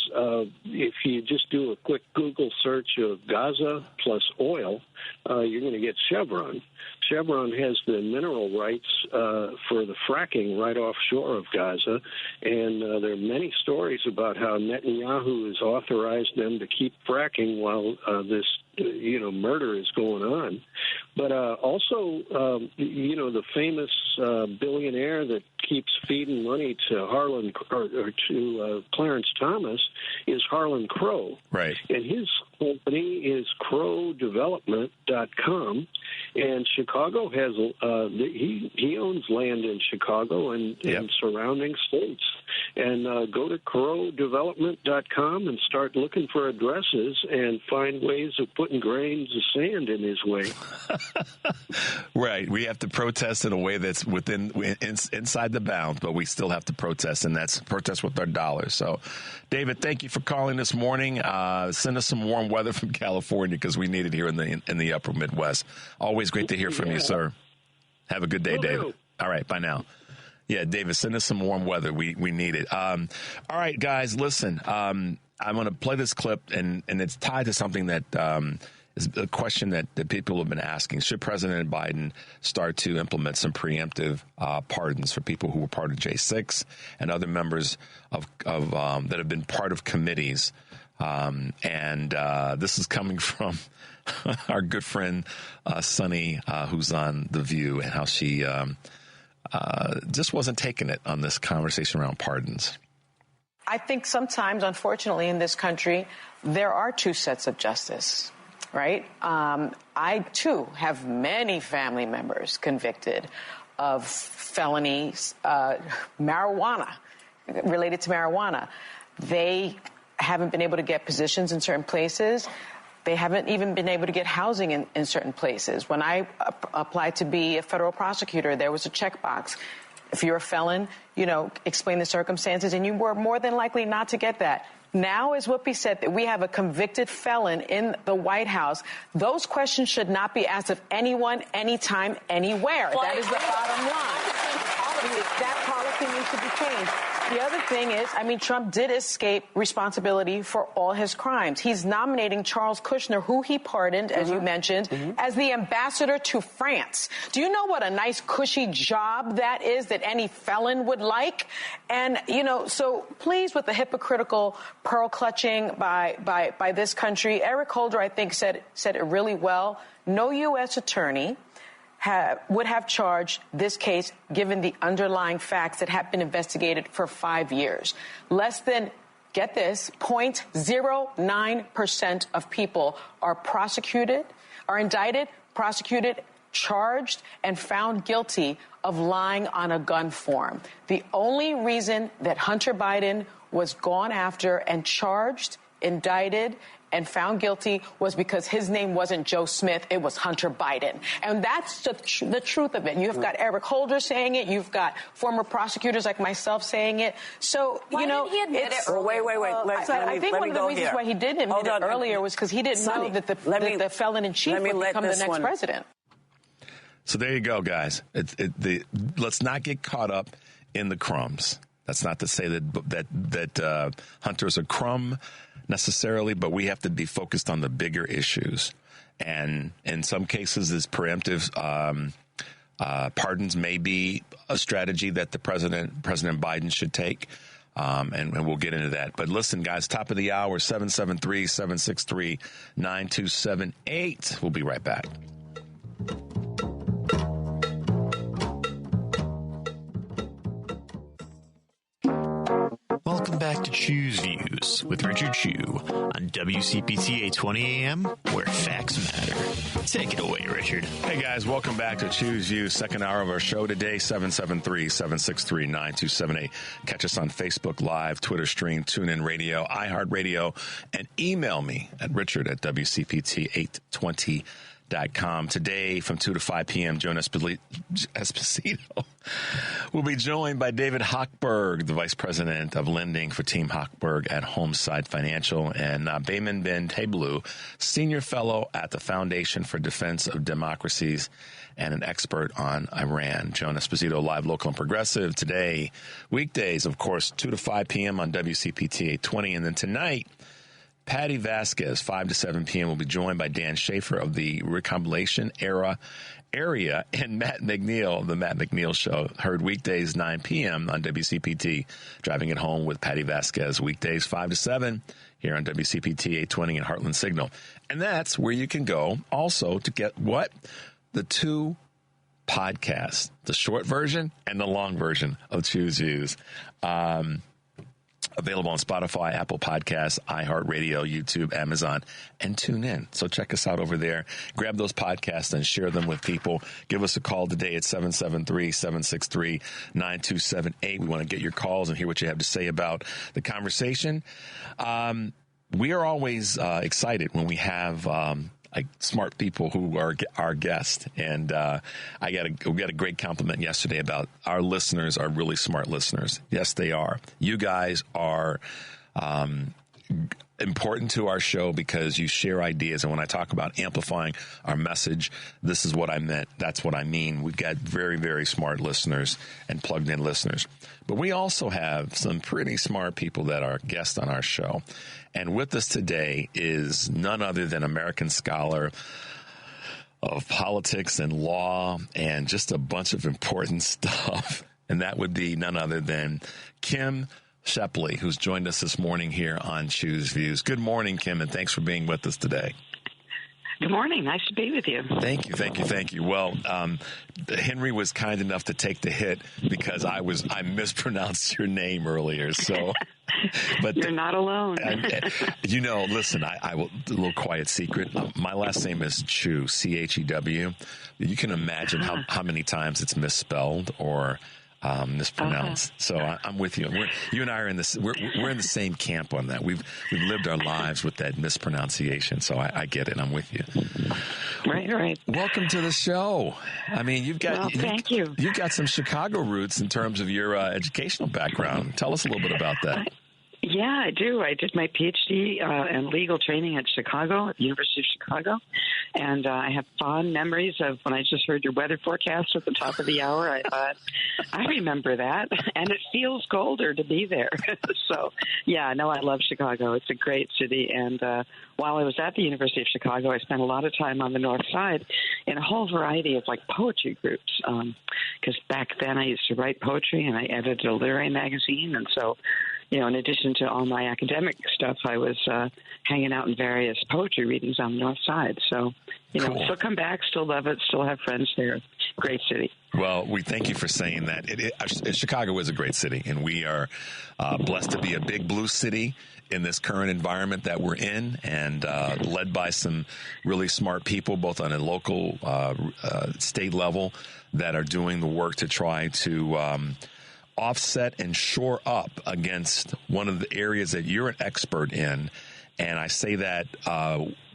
if you just do a quick Google search of Gaza plus oil, you're going to get Chevron. Chevron has the mineral rights for the fracking right offshore of Gaza, and there are many stories about how Netanyahu has authorized them to keep fracking while this murder is going on. But also, the famous billionaire that keeps feeding money to to Clarence Thomas is Harlan Crow. Right. And his company is crowdevelopment.com. And Chicago has, he owns land in Chicago and surrounding states. And go to crowdevelopment.com and start looking for addresses and find ways of putting grains of sand in his way. Right. We have to protest in a way that's inside the bounds, but we still have to protest, and that's protest with our dollars. So, David, thank you for calling this morning. Send us some warm weather from California, because we need it here in the upper Midwest. Always great to hear from you, sir. Have a good day, David. All right. Bye now. Yeah, David, send us some warm weather. We need it. All right, guys, listen. I'm going to play this clip, and it's tied to something that is a question that people have been asking. Should President Biden start to implement some preemptive pardons for people who were part of J6 and other members of that have been part of committees? And this is coming from our good friend Sunny, who's on The View, and how she just wasn't taking it on this conversation around pardons. I think sometimes, unfortunately, in this country, there are two sets of justice, right? I, too, have many family members convicted of felonies, related to marijuana. They haven't been able to get positions in certain places. They haven't even been able to get housing in certain places. When I applied to be a federal prosecutor, there was a checkbox. If you're a felon, explain the circumstances, and you were more than likely not to get that. Now, as Whoopi said, that we have a convicted felon in the White House. Those questions should not be asked of anyone, anytime, anywhere. Well, that is the bottom line. That policy needs to be changed. The other thing is, Trump did escape responsibility for all his crimes. He's nominating Charles Kushner, who he pardoned, as you mentioned, as the ambassador to France. Do you know what a nice, cushy job that is that any felon would like? And, so please, with the hypocritical pearl clutching by this country, Eric Holder, I think, said it really well. No U.S. attorney would have charged this case given the underlying facts that have been investigated for 5 years. Less than, get this, 0.09% of people are indicted, prosecuted, charged, and found guilty of lying on a gun form. The only reason that Hunter Biden was gone after and charged indicted and found guilty was because his name wasn't Joe Smith, it was Hunter Biden. And that's the truth of it. You've got Eric Holder saying it. You've got former prosecutors like myself saying it. So, why didn't he admit it? Wait. I think one of the reasons why he didn't admit it earlier was because he didn't know that the felon-in-chief would become the next president. So there you go, guys. Let's not get caught up in the crumbs. That's not to say that Hunter's a crumb necessarily, but we have to be focused on the bigger issues. And in some cases, this preemptive pardons may be a strategy that President Biden should take. And we'll get into that. But listen, guys, top of the hour, 773-763-9278. We'll be right back. Welcome back to Choose Views with Richard Chu on WCPT 820 AM, where facts matter. Take it away, Richard. Hey, guys, welcome back to Choose Views, second hour of our show today, 773-763-9278. Catch us on Facebook Live, Twitter stream, TuneIn Radio, iHeartRadio, and email me at richard@WCPT820.com. Today from 2 to 5 p.m., Joan Esposito will be joined by David Hochberg, the Vice President of Lending for Team Hochberg at Homeside Financial, and Bayman Ben Tablu, Senior Fellow at the Foundation for Defense of Democracies and an expert on Iran. Joan Esposito, live, local, and progressive. Today, weekdays, of course, 2 to 5 p.m. on WCPT 820. And then tonight, Patty Vasquez, 5 to 7 p.m. will be joined by Dan Schaefer of the Recombination Area, and Matt McNeil, the Matt McNeil Show, heard weekdays 9 p.m. on WCPT, Driving It Home with Patty Vasquez, weekdays 5 to 7 here on WCPT 820 and Heartland Signal. And that's where you can go also to get what? The two podcasts, the short version and the long version of Choose Views. Available on Spotify, Apple Podcasts, iHeartRadio, YouTube, Amazon, and TuneIn. So check us out over there. Grab those podcasts and share them with people. Give us a call today at 773-763-9278. We want to get your calls and hear what you have to say about the conversation. We are always excited when we have smart people who are our guests. And we got a great compliment yesterday about our listeners are really smart listeners. Yes, they are. You guys are important to our show because you share ideas. And when I talk about amplifying our message, this is what I meant. That's what I mean. We've got very, very smart listeners and plugged in listeners. But we also have some pretty smart people that are guests on our show. And with us today is none other than American scholar of politics and law and just a bunch of important stuff. And that would be none other than Kim Scheppele, who's joined us this morning here on Choose Views. Good morning, Kim, and thanks for being with us today. Good morning. Nice to be with you. Thank you. Well, Henry was kind enough to take the hit because I mispronounced your name earlier. So, but you're not alone. Listen, I will, a little quiet secret. My last name is Chew, Chew. You can imagine how many times it's misspelled or mispronounced. So I'm with you. You and I are in this. We're in the same camp on that. We've lived our lives with that mispronunciation. So I get it. I'm with you. Right. Welcome to the show. I mean, thank you. You've got some Chicago roots in terms of your educational background. Tell us a little bit about that. Yeah, I do. I did my PhD in legal training at Chicago, at the University of Chicago. And I have fond memories of when I just heard your weather forecast at the top of the hour. I thought, I remember that. And it feels colder to be there. So, yeah, no, I love Chicago. It's a great city. And while I was at the University of Chicago, I spent a lot of time on the north side in a whole variety of, poetry groups. Because back then I used to write poetry, and I edited a literary magazine. And so, in addition to all my academic stuff, I was hanging out in various poetry readings on the north side. So, cool. Still come back, still love it, still have friends there. Great city. Well, we thank you for saying that. Chicago is a great city, and we are blessed to be a big blue city in this current environment that we're in, and led by some really smart people, both on a local, state level, that are doing the work to try to offset and shore up against one of the areas that you're an expert in, And I say that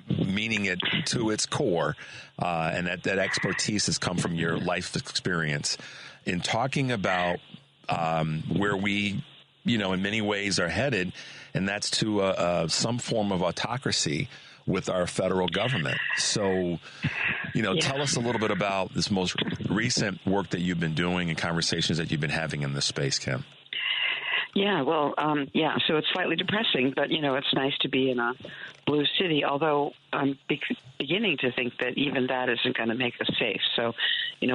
meaning it to its core, and that expertise has come from your life experience in talking about where we, in many ways are headed, and that's to some form of autocracy with our federal government. So, tell us a little bit about this most recent work that you've been doing and conversations that you've been having in this space, Kim. Yeah, well, so it's slightly depressing, but, it's nice to be in a blue city, although I'm beginning to think that even that isn't going to make us safe. So,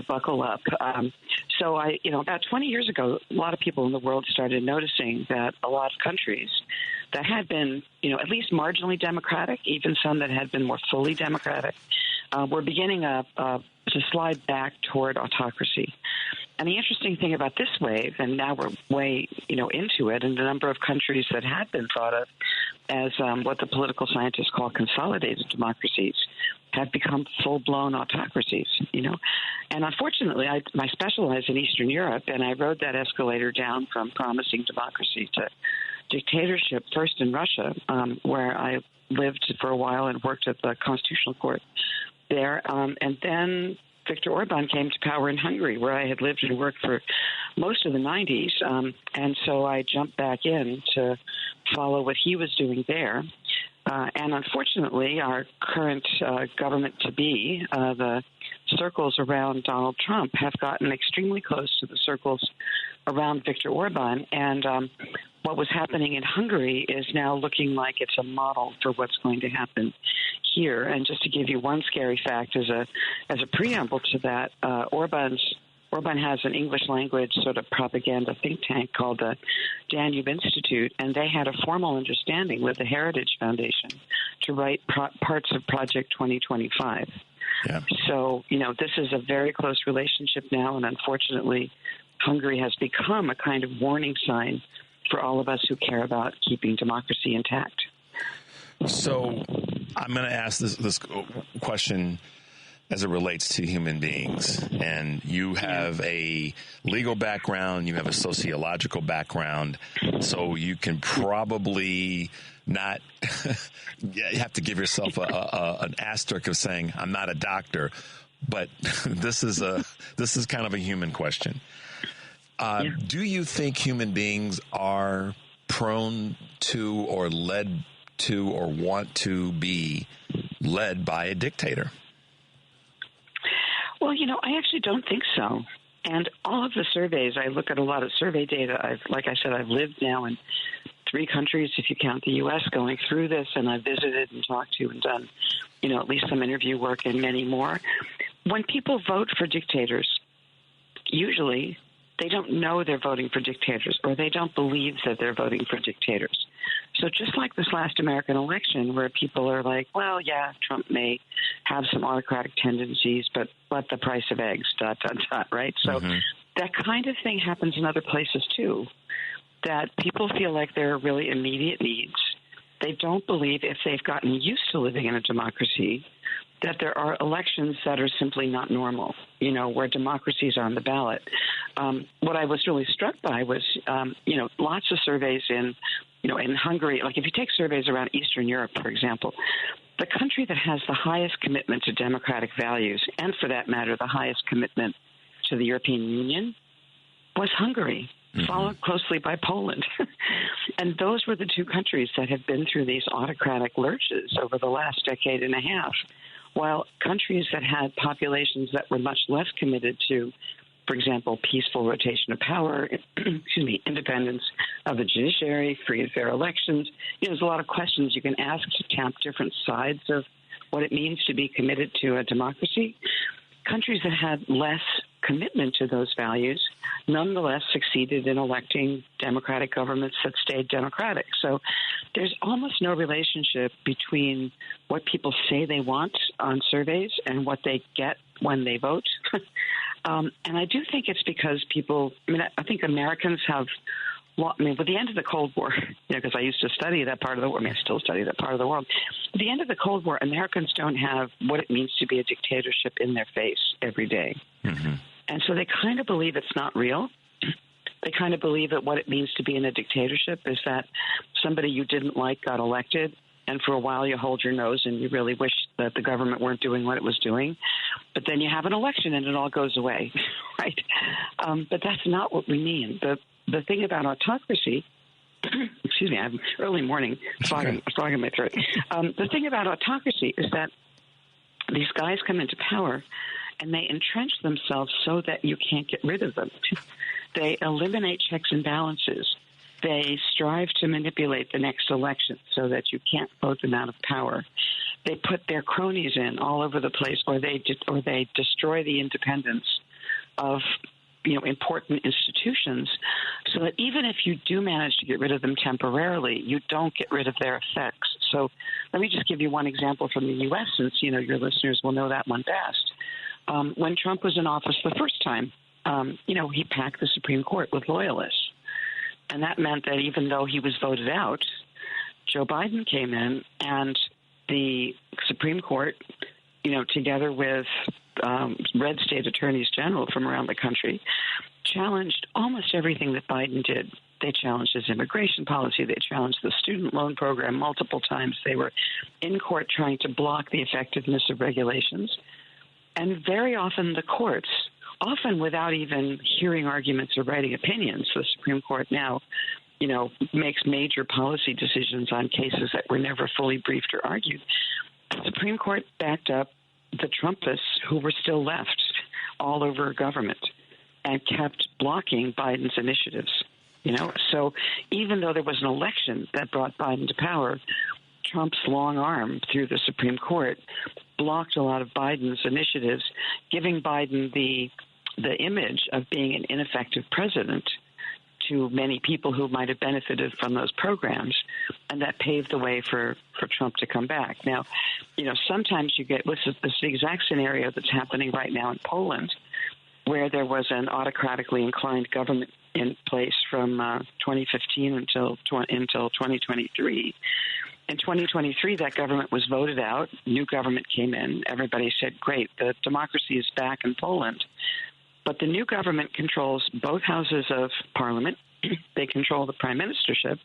buckle up. About 20 years ago, a lot of people in the world started noticing that a lot of countries that had been, at least marginally democratic, even some that had been more fully democratic, were beginning to slide back toward autocracy. And the interesting thing about this wave, and now we're way, into it, and the number of countries that had been thought of as what the political scientists call consolidated democracies have become full-blown autocracies, And unfortunately, I specialize in Eastern Europe, and I rode that escalator down from promising democracy to dictatorship, first in Russia, where I lived for a while and worked at the Constitutional Court there, and then Viktor Orban came to power in Hungary, where I had lived and worked for most of the 90s. And so I jumped back in to follow what he was doing there. And unfortunately, our current government-to-be, the circles around Donald Trump, have gotten extremely close to the circles around Viktor Orban. And what was happening in Hungary is now looking like it's a model for what's going to happen here. And just to give you one scary fact as a preamble to that, Orban has an English language sort of propaganda think tank called the Danube Institute, and they had a formal understanding with the Heritage Foundation to write parts of Project 2025. Yeah. So, this is a very close relationship now, and unfortunately, Hungary has become a kind of warning sign for all of us who care about keeping democracy intact. So I'm going to ask this question as it relates to human beings. And you have a legal background, you have a sociological background, so you can probably not you have to give yourself an asterisk of saying, I'm not a doctor, but this is kind of a human question. Do you think human beings are prone to or led to or want to be led by a dictator? Well, I actually don't think so. And all of the surveys, I look at a lot of survey data. Like I said, I've lived now in 3 countries, if you count the U.S., going through this, and I've visited and talked to and done, at least some interview work and many more. When people vote for dictators, usually they don't know they're voting for dictators, or they don't believe that they're voting for dictators. So just like this last American election, where people are like, well, yeah, Trump may have some autocratic tendencies, but the price of eggs, ... right? So that kind of thing happens in other places too, that people feel like there are really immediate needs. They don't believe, if they've gotten used to living in a democracy, that there are elections that are simply not normal, where democracies are on the ballot. What I was really struck by was, lots of surveys in Hungary. Like if you take surveys around Eastern Europe, for example, the country that has the highest commitment to democratic values, and for that matter, the highest commitment to the European Union, was Hungary, followed closely by Poland. And those were the 2 countries that have been through these autocratic lurches over the last decade and a half, while countries that had populations that were much less committed to, for example, peaceful rotation of power, independence of the judiciary, free and fair elections. There's a lot of questions you can ask to tap different sides of what it means to be committed to a democracy. Countries that had less commitment to those values nonetheless succeeded in electing democratic governments that stayed democratic. So there's almost no relationship between what people say they want on surveys and what they get when they vote. And I do think it's because people, I think Americans have, with the end of the Cold War, because I used to study that part of the world, I still study that part of the world. At the end of the Cold War, Americans don't have what it means to be a dictatorship in their face every day. And so they kind of believe it's not real. They kind of believe that what it means to be in a dictatorship is that somebody you didn't like got elected, And for a while, you hold your nose and you really wish that the government weren't doing what it was doing. But then you have an election and it all goes away, right? But that's not what we mean. The thing about autocracy, excuse me, I have an early morning frog in my throat. The thing about autocracy is that these guys come into power and they entrench themselves so that you can't get rid of them. They eliminate checks and balances. They strive to manipulate the next election so that you can't vote them out of power. They put their cronies in all over the place, or they destroy the independence of important institutions, so that even if you do manage to get rid of them temporarily, you don't get rid of their effects. So let me just give you one example from the U.S., since your listeners will know that one best. When Trump was in office the first time, he packed the Supreme Court with loyalists. And that meant that even though he was voted out, Joe Biden came in and the Supreme Court, together with red state attorneys general from around the country, challenged almost everything that Biden did. They challenged his immigration policy. They challenged the student loan program multiple times. They were in court trying to block the effectiveness of regulations. And very often the courts, often without even hearing arguments or writing opinions, the Supreme Court now, makes major policy decisions on cases that were never fully briefed or argued. The Supreme Court backed up the Trumpists who were still left all over government and kept blocking Biden's initiatives. So even though there was an election that brought Biden to power, Trump's long arm through the Supreme Court blocked a lot of Biden's initiatives, giving Biden the image of being an ineffective president to many people who might have benefited from those programs, and that paved the way for Trump to come back. Now, sometimes you get this is the exact scenario that's happening right now in Poland, where there was an autocratically inclined government in place from 2015 until 2023. In 2023, that government was voted out. New government came in. Everybody said, great, the democracy is back in Poland. But the new government controls both houses of parliament. They control the prime ministership.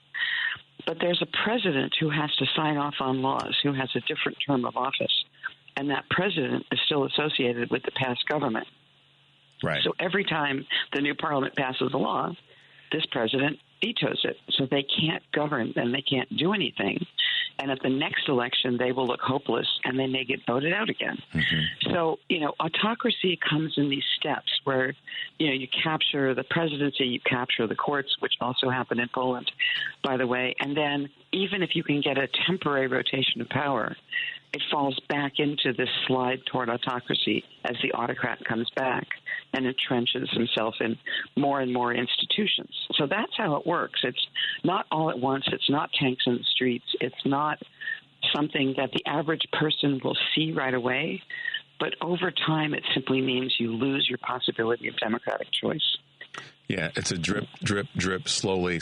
But there's a president who has to sign off on laws, who has a different term of office. And that president is still associated with the past government. Right. So every time the new parliament passes a law, this president vetoes it. So they can't govern and they can't do anything. And at the next election, they will look hopeless and they may get voted out again. Mm-hmm. So, autocracy comes in these steps where, you capture the presidency, you capture the courts, which also happened in Poland, by the way. And then even if you can get a temporary rotation of power, it falls back into this slide toward autocracy as the autocrat comes back and entrenches himself in more and more institutions. So that's how it works. It's not all at once. It's not tanks in the streets. It's not something that the average person will see right away. But over time, it simply means you lose your possibility of democratic choice. Yeah, it's a drip, drip, drip, slowly.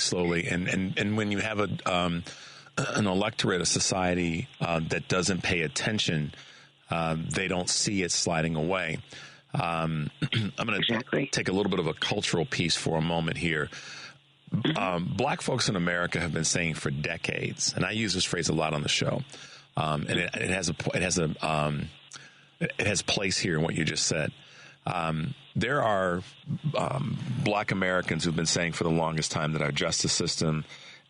And when you have an electorate, a society that doesn't pay attention, they don't see it sliding away. I'm going to take a little bit of a cultural piece for a moment here. Black folks in America have been saying for decades, and I use this phrase a lot on the show, and it has place here in what you just said. There are Black Americans who've been saying for the longest time that our justice system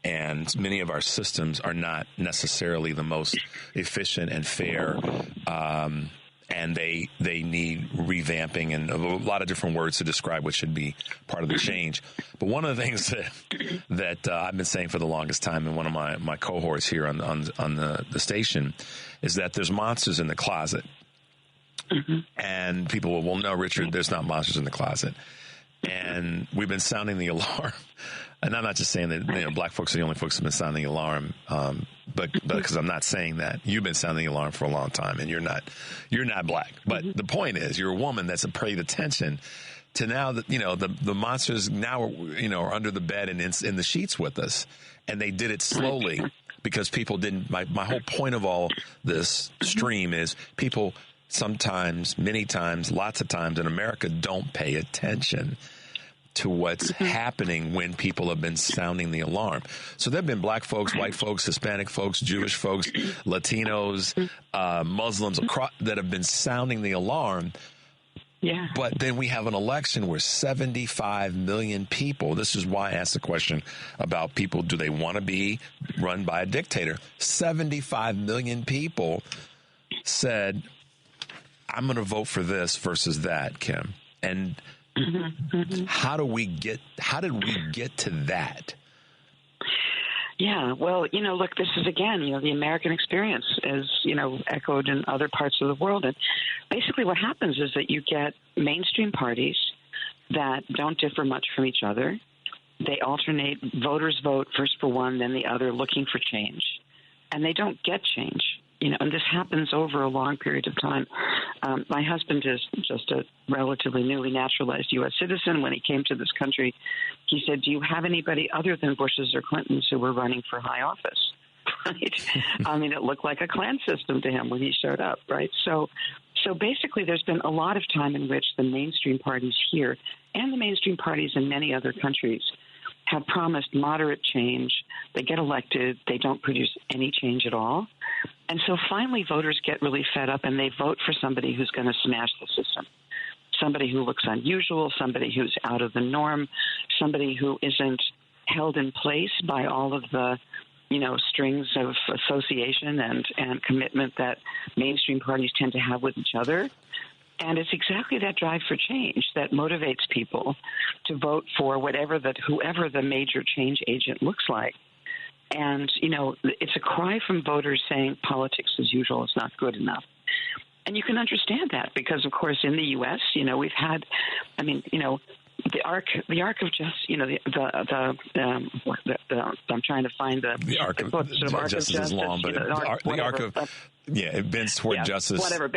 and many of our systems are not necessarily the most efficient and fair, and they need revamping and a lot of different words to describe what should be part of the change. But one of the things that I've been saying for the longest time, and one of my cohorts here on the station, is that there's monsters in the closet. Mm-hmm. And people will, well, no, Richard, there's not monsters in the closet. And we've been sounding the alarm. And I'm not just saying that Black folks are the only folks who've been sounding the alarm, but because I'm not saying that. You've been sounding the alarm for a long time, and you're not Black. But the point is, you're a woman that's paid attention to now that the monsters now are under the bed and in the sheets with us, and they did it slowly because people didn't. My whole point of all this stream is people sometimes, many times, lots of times in America don't pay attention to what's happening when people have been sounding the alarm. So there have been black folks, white folks, Hispanic folks, Jewish folks, Latinos, Muslims that have been sounding the alarm. Yeah. But then we have an election where 75 million people, this is why I asked the question about people, do they want to be run by a dictator? 75 million people said, I'm going to vote for this versus that, Kim. And how did we get to that? Yeah, well, look, this is, again, the American experience is, echoed in other parts of the world. And basically what happens is that you get mainstream parties that don't differ much from each other. They alternate. Voters vote first for one, then the other, looking for change. And they don't get change. And this happens over a long period of time. My husband is just a relatively newly naturalized U.S. citizen. When he came to this country, he said, do you have anybody other than Bushes or Clintons who were running for high office? Right? I mean, it looked like a clan system to him when he showed up, right? So basically there's been a lot of time in which the mainstream parties here and the mainstream parties in many other countries have promised moderate change. They get elected. They don't produce any change at all. And so finally voters get really fed up and they vote for somebody who's going to smash the system, somebody who looks unusual, somebody who's out of the norm, somebody who isn't held in place by all of the, strings of association and commitment that mainstream parties tend to have with each other. And it's exactly that drive for change that motivates people to vote for whoever the major change agent looks like. And, it's a cry from voters saying politics as usual is not good enough. And you can understand that because, of course, in the U.S., we've had, the arc of justice, I'm trying to find the arc of justice is long, but the arc of it bends toward justice. Whatever,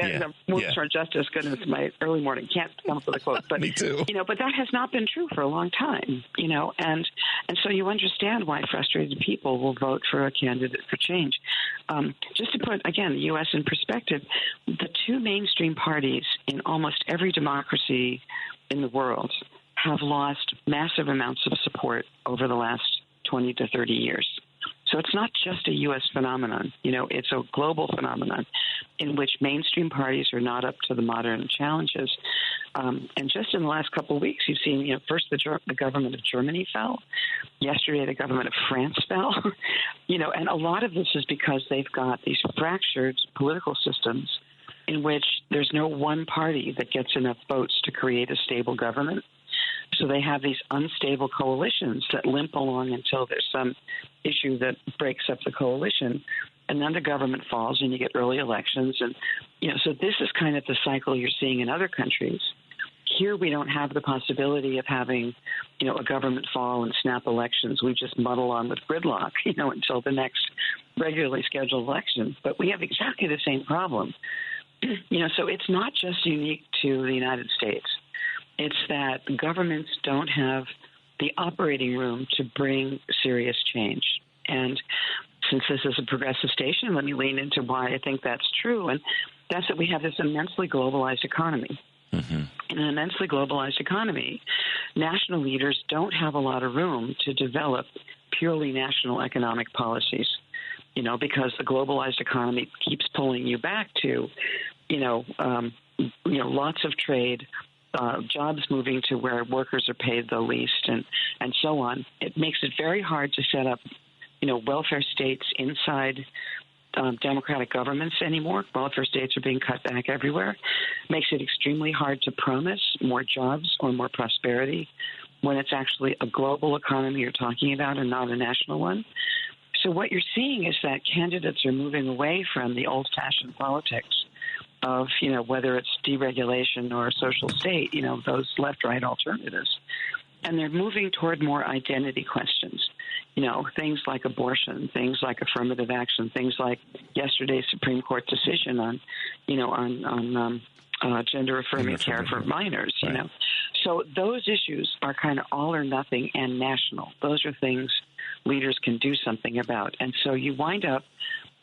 moves toward justice. Goodness, my early morning can't come up with a quote, but me too. But that has not been true for a long time. And so you understand why frustrated people will vote for a candidate for change. Just to put again the U.S. in perspective, the two mainstream parties in almost every democracy in the world have lost massive amounts of support over the last 20 to 30 years. So it's not just a U.S. phenomenon. It's a global phenomenon in which mainstream parties are not up to the modern challenges. And just in the last couple of weeks, you've seen, first the government of Germany fell. Yesterday, the government of France fell. And a lot of this is because they've got these fractured political systems in which there's no one party that gets enough votes to create a stable government. So they have these unstable coalitions that limp along until there's some issue that breaks up the coalition. And then the government falls and you get early elections. And, so this is kind of the cycle you're seeing in other countries. Here we don't have the possibility of having, a government fall and snap elections. We just muddle on with gridlock, until the next regularly scheduled election. But we have exactly the same problem. So it's not just unique to the United States. It's that governments don't have the operating room to bring serious change. And since this is a progressive station, let me lean into why I think that's true. And that's that we have this immensely globalized economy. Mm-hmm. In an immensely globalized economy, national leaders don't have a lot of room to develop purely national economic policies, because the globalized economy keeps pulling you back to, lots of trade, jobs moving to where workers are paid the least and so on. It makes it very hard to set up, welfare states inside democratic governments anymore. Welfare states are being cut back everywhere. Makes it extremely hard to promise more jobs or more prosperity when it's actually a global economy you're talking about and not a national one. So what you're seeing is that candidates are moving away from the old-fashioned politics of, whether it's deregulation or social state, those left-right alternatives. And they're moving toward more identity questions, things like abortion, things like affirmative action, things like yesterday's Supreme Court decision on gender-affirming care for minors, right. So those issues are kind of all or nothing and national. Those are things leaders can do something about. And so you wind up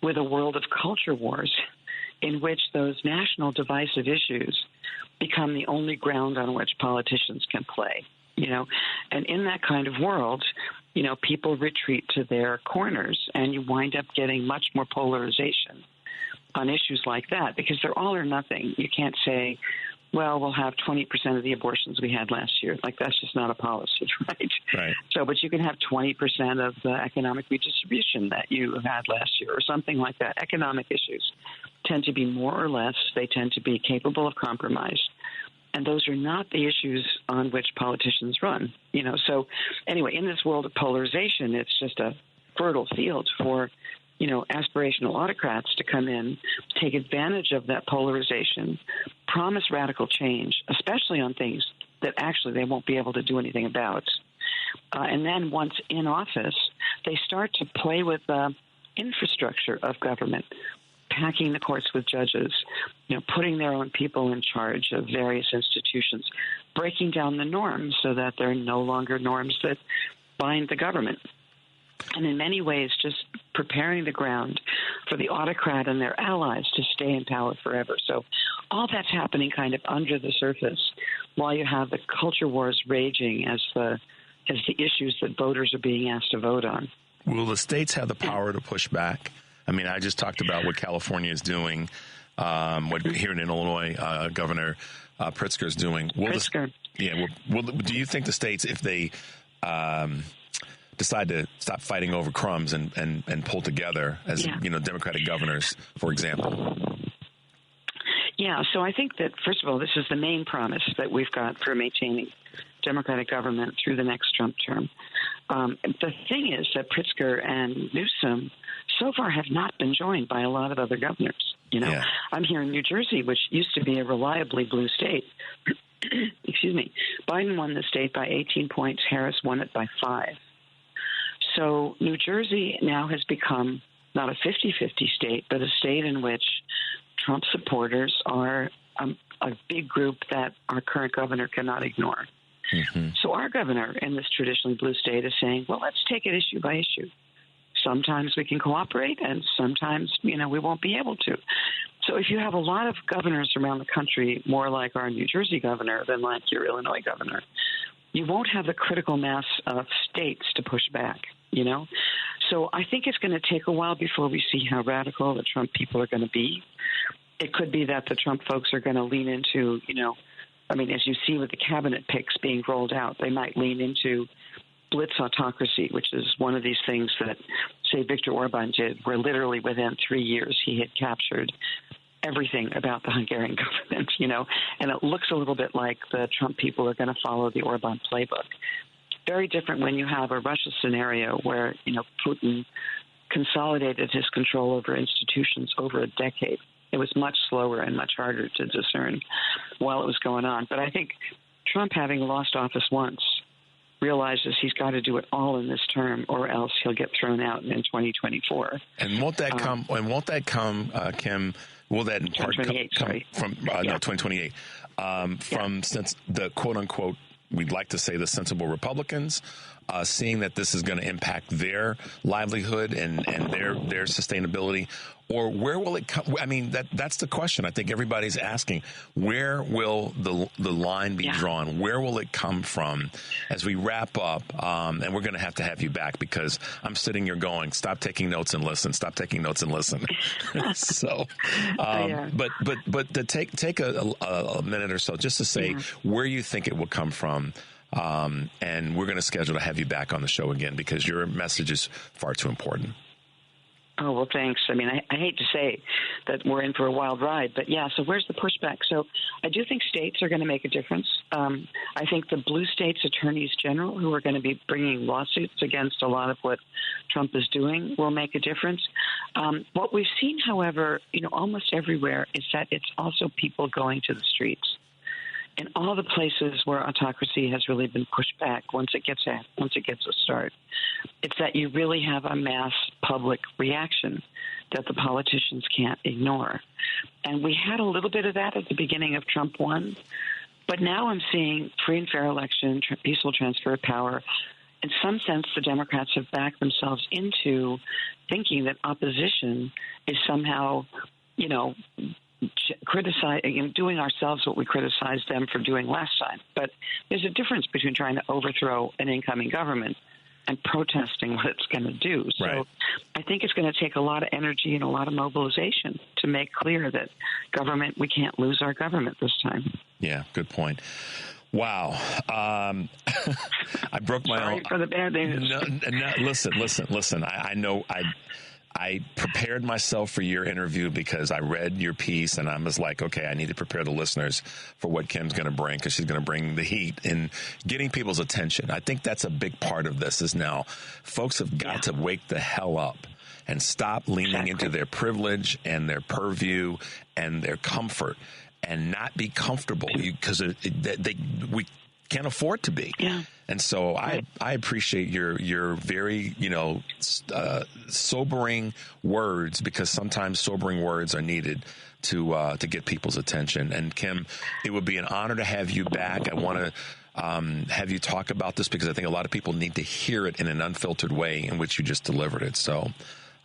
with a world of culture wars in which those national divisive issues become the only ground on which politicians can play. And in that kind of world, people retreat to their corners, and you wind up getting much more polarization on issues like that, because they're all or nothing. You can't say, well, we'll have 20% of the abortions we had last year. Like, that's just not a policy, right? Right. So, but you can have 20% of the economic redistribution that you had last year or something like that. Economic issues tend to be more or less, they tend to be capable of compromise. And those are not the issues on which politicians run, So anyway, in this world of polarization, it's just a fertile field for, aspirational autocrats to come in, take advantage of that polarization, promise radical change, especially on things that actually they won't be able to do anything about. And then once in office, they start to play with the infrastructure of government, packing the courts with judges, putting their own people in charge of various institutions, breaking down the norms so that they're no longer norms that bind the government. And in many ways, just preparing the ground for the autocrat and their allies to stay in power forever. So all that's happening kind of under the surface while you have the culture wars raging as the issues that voters are being asked to vote on. Will the states have the power to push back? I mean, I just talked about what California is doing, what here in Illinois, Governor Pritzker is doing. Do you think the states, if they decide to stop fighting over crumbs and pull together as, Democratic governors, for example? Yeah, so I think that, first of all, this is the main promise that we've got for maintaining Democratic government through the next Trump term. The thing is that Pritzker and Newsom so far have not been joined by a lot of other governors. I'm here in New Jersey, which used to be a reliably blue state. Excuse me. Biden won the state by 18 points. Harris won it by 5. So New Jersey now has become not a 50-50 state, but a state in which Trump supporters are a big group that our current governor cannot ignore. Mm-hmm. So our governor in this traditionally blue state is saying, well, let's take it issue by issue. Sometimes we can cooperate, and sometimes, we won't be able to. So if you have a lot of governors around the country, more like our New Jersey governor than like your Illinois governor, you won't have the critical mass of states to push back, So I think it's going to take a while before we see how radical the Trump people are going to be. It could be that the Trump folks are going to lean into, as you see with the cabinet picks being rolled out, they might lean into blitz autocracy, which is one of these things that, say, Viktor Orban did, where literally within 3 years he had captured everything about the Hungarian government, and it looks a little bit like the Trump people are going to follow the Orban playbook. Very different when you have a Russia scenario where, Putin consolidated his control over institutions over a decade. It was much slower and much harder to discern while it was going on. But I think Trump, having lost office once, realizes he's got to do it all in this term, or else he'll get thrown out in 2024. And won't that come? Kim? Will that in part come from 2028? Since the quote unquote, we'd like to say the sensible Republicans, seeing that this is going to impact their livelihood and their sustainability, or where will it come? I mean, that's the question. I think everybody's asking, where will the line be drawn? Where will it come from? As we wrap up, and we're going to have you back, because I'm sitting here going, stop taking notes and listen. Stop taking notes and listen. So, but to take a minute or so just to say where you think it will come from. And we're going to schedule to have you back on the show again, because your message is far too important. Oh, well, thanks. I mean, I hate to say that we're in for a wild ride, but so where's the pushback? So I do think states are going to make a difference. I think the blue states' attorneys general, who are going to be bringing lawsuits against a lot of what Trump is doing, will make a difference. What we've seen, however, almost everywhere, is that it's also people going to the streets. In all the places where autocracy has really been pushed back, once it gets a start, it's that you really have a mass public reaction that the politicians can't ignore. And we had a little bit of that at the beginning of Trump 1, but now I'm seeing free and fair election, peaceful transfer of power. In some sense, the Democrats have backed themselves into thinking that opposition is somehow, doing ourselves what we criticized them for doing last time. But there's a difference between trying to overthrow an incoming government and protesting what it's going to do. So right. I think it's going to take a lot of energy and a lot of mobilization to make clear that we can't lose our government this time. Yeah, good point. Wow. I broke my Sorry own. for the bad news. No, listen. I know I prepared myself for your interview because I read your piece and I was like, okay, I need to prepare the listeners for what Kim's going to bring, because she's going to bring the heat in getting people's attention. I think that's a big part of this is now folks have got to wake the hell up and stop leaning into their privilege and their purview and their comfort and not be comfortable because we can't afford to be. Yeah. And so I appreciate your very, sobering words, because sometimes sobering words are needed to get people's attention. And Kim, it would be an honor to have you back. I want to have you talk about this because I think a lot of people need to hear it in an unfiltered way in which you just delivered it. So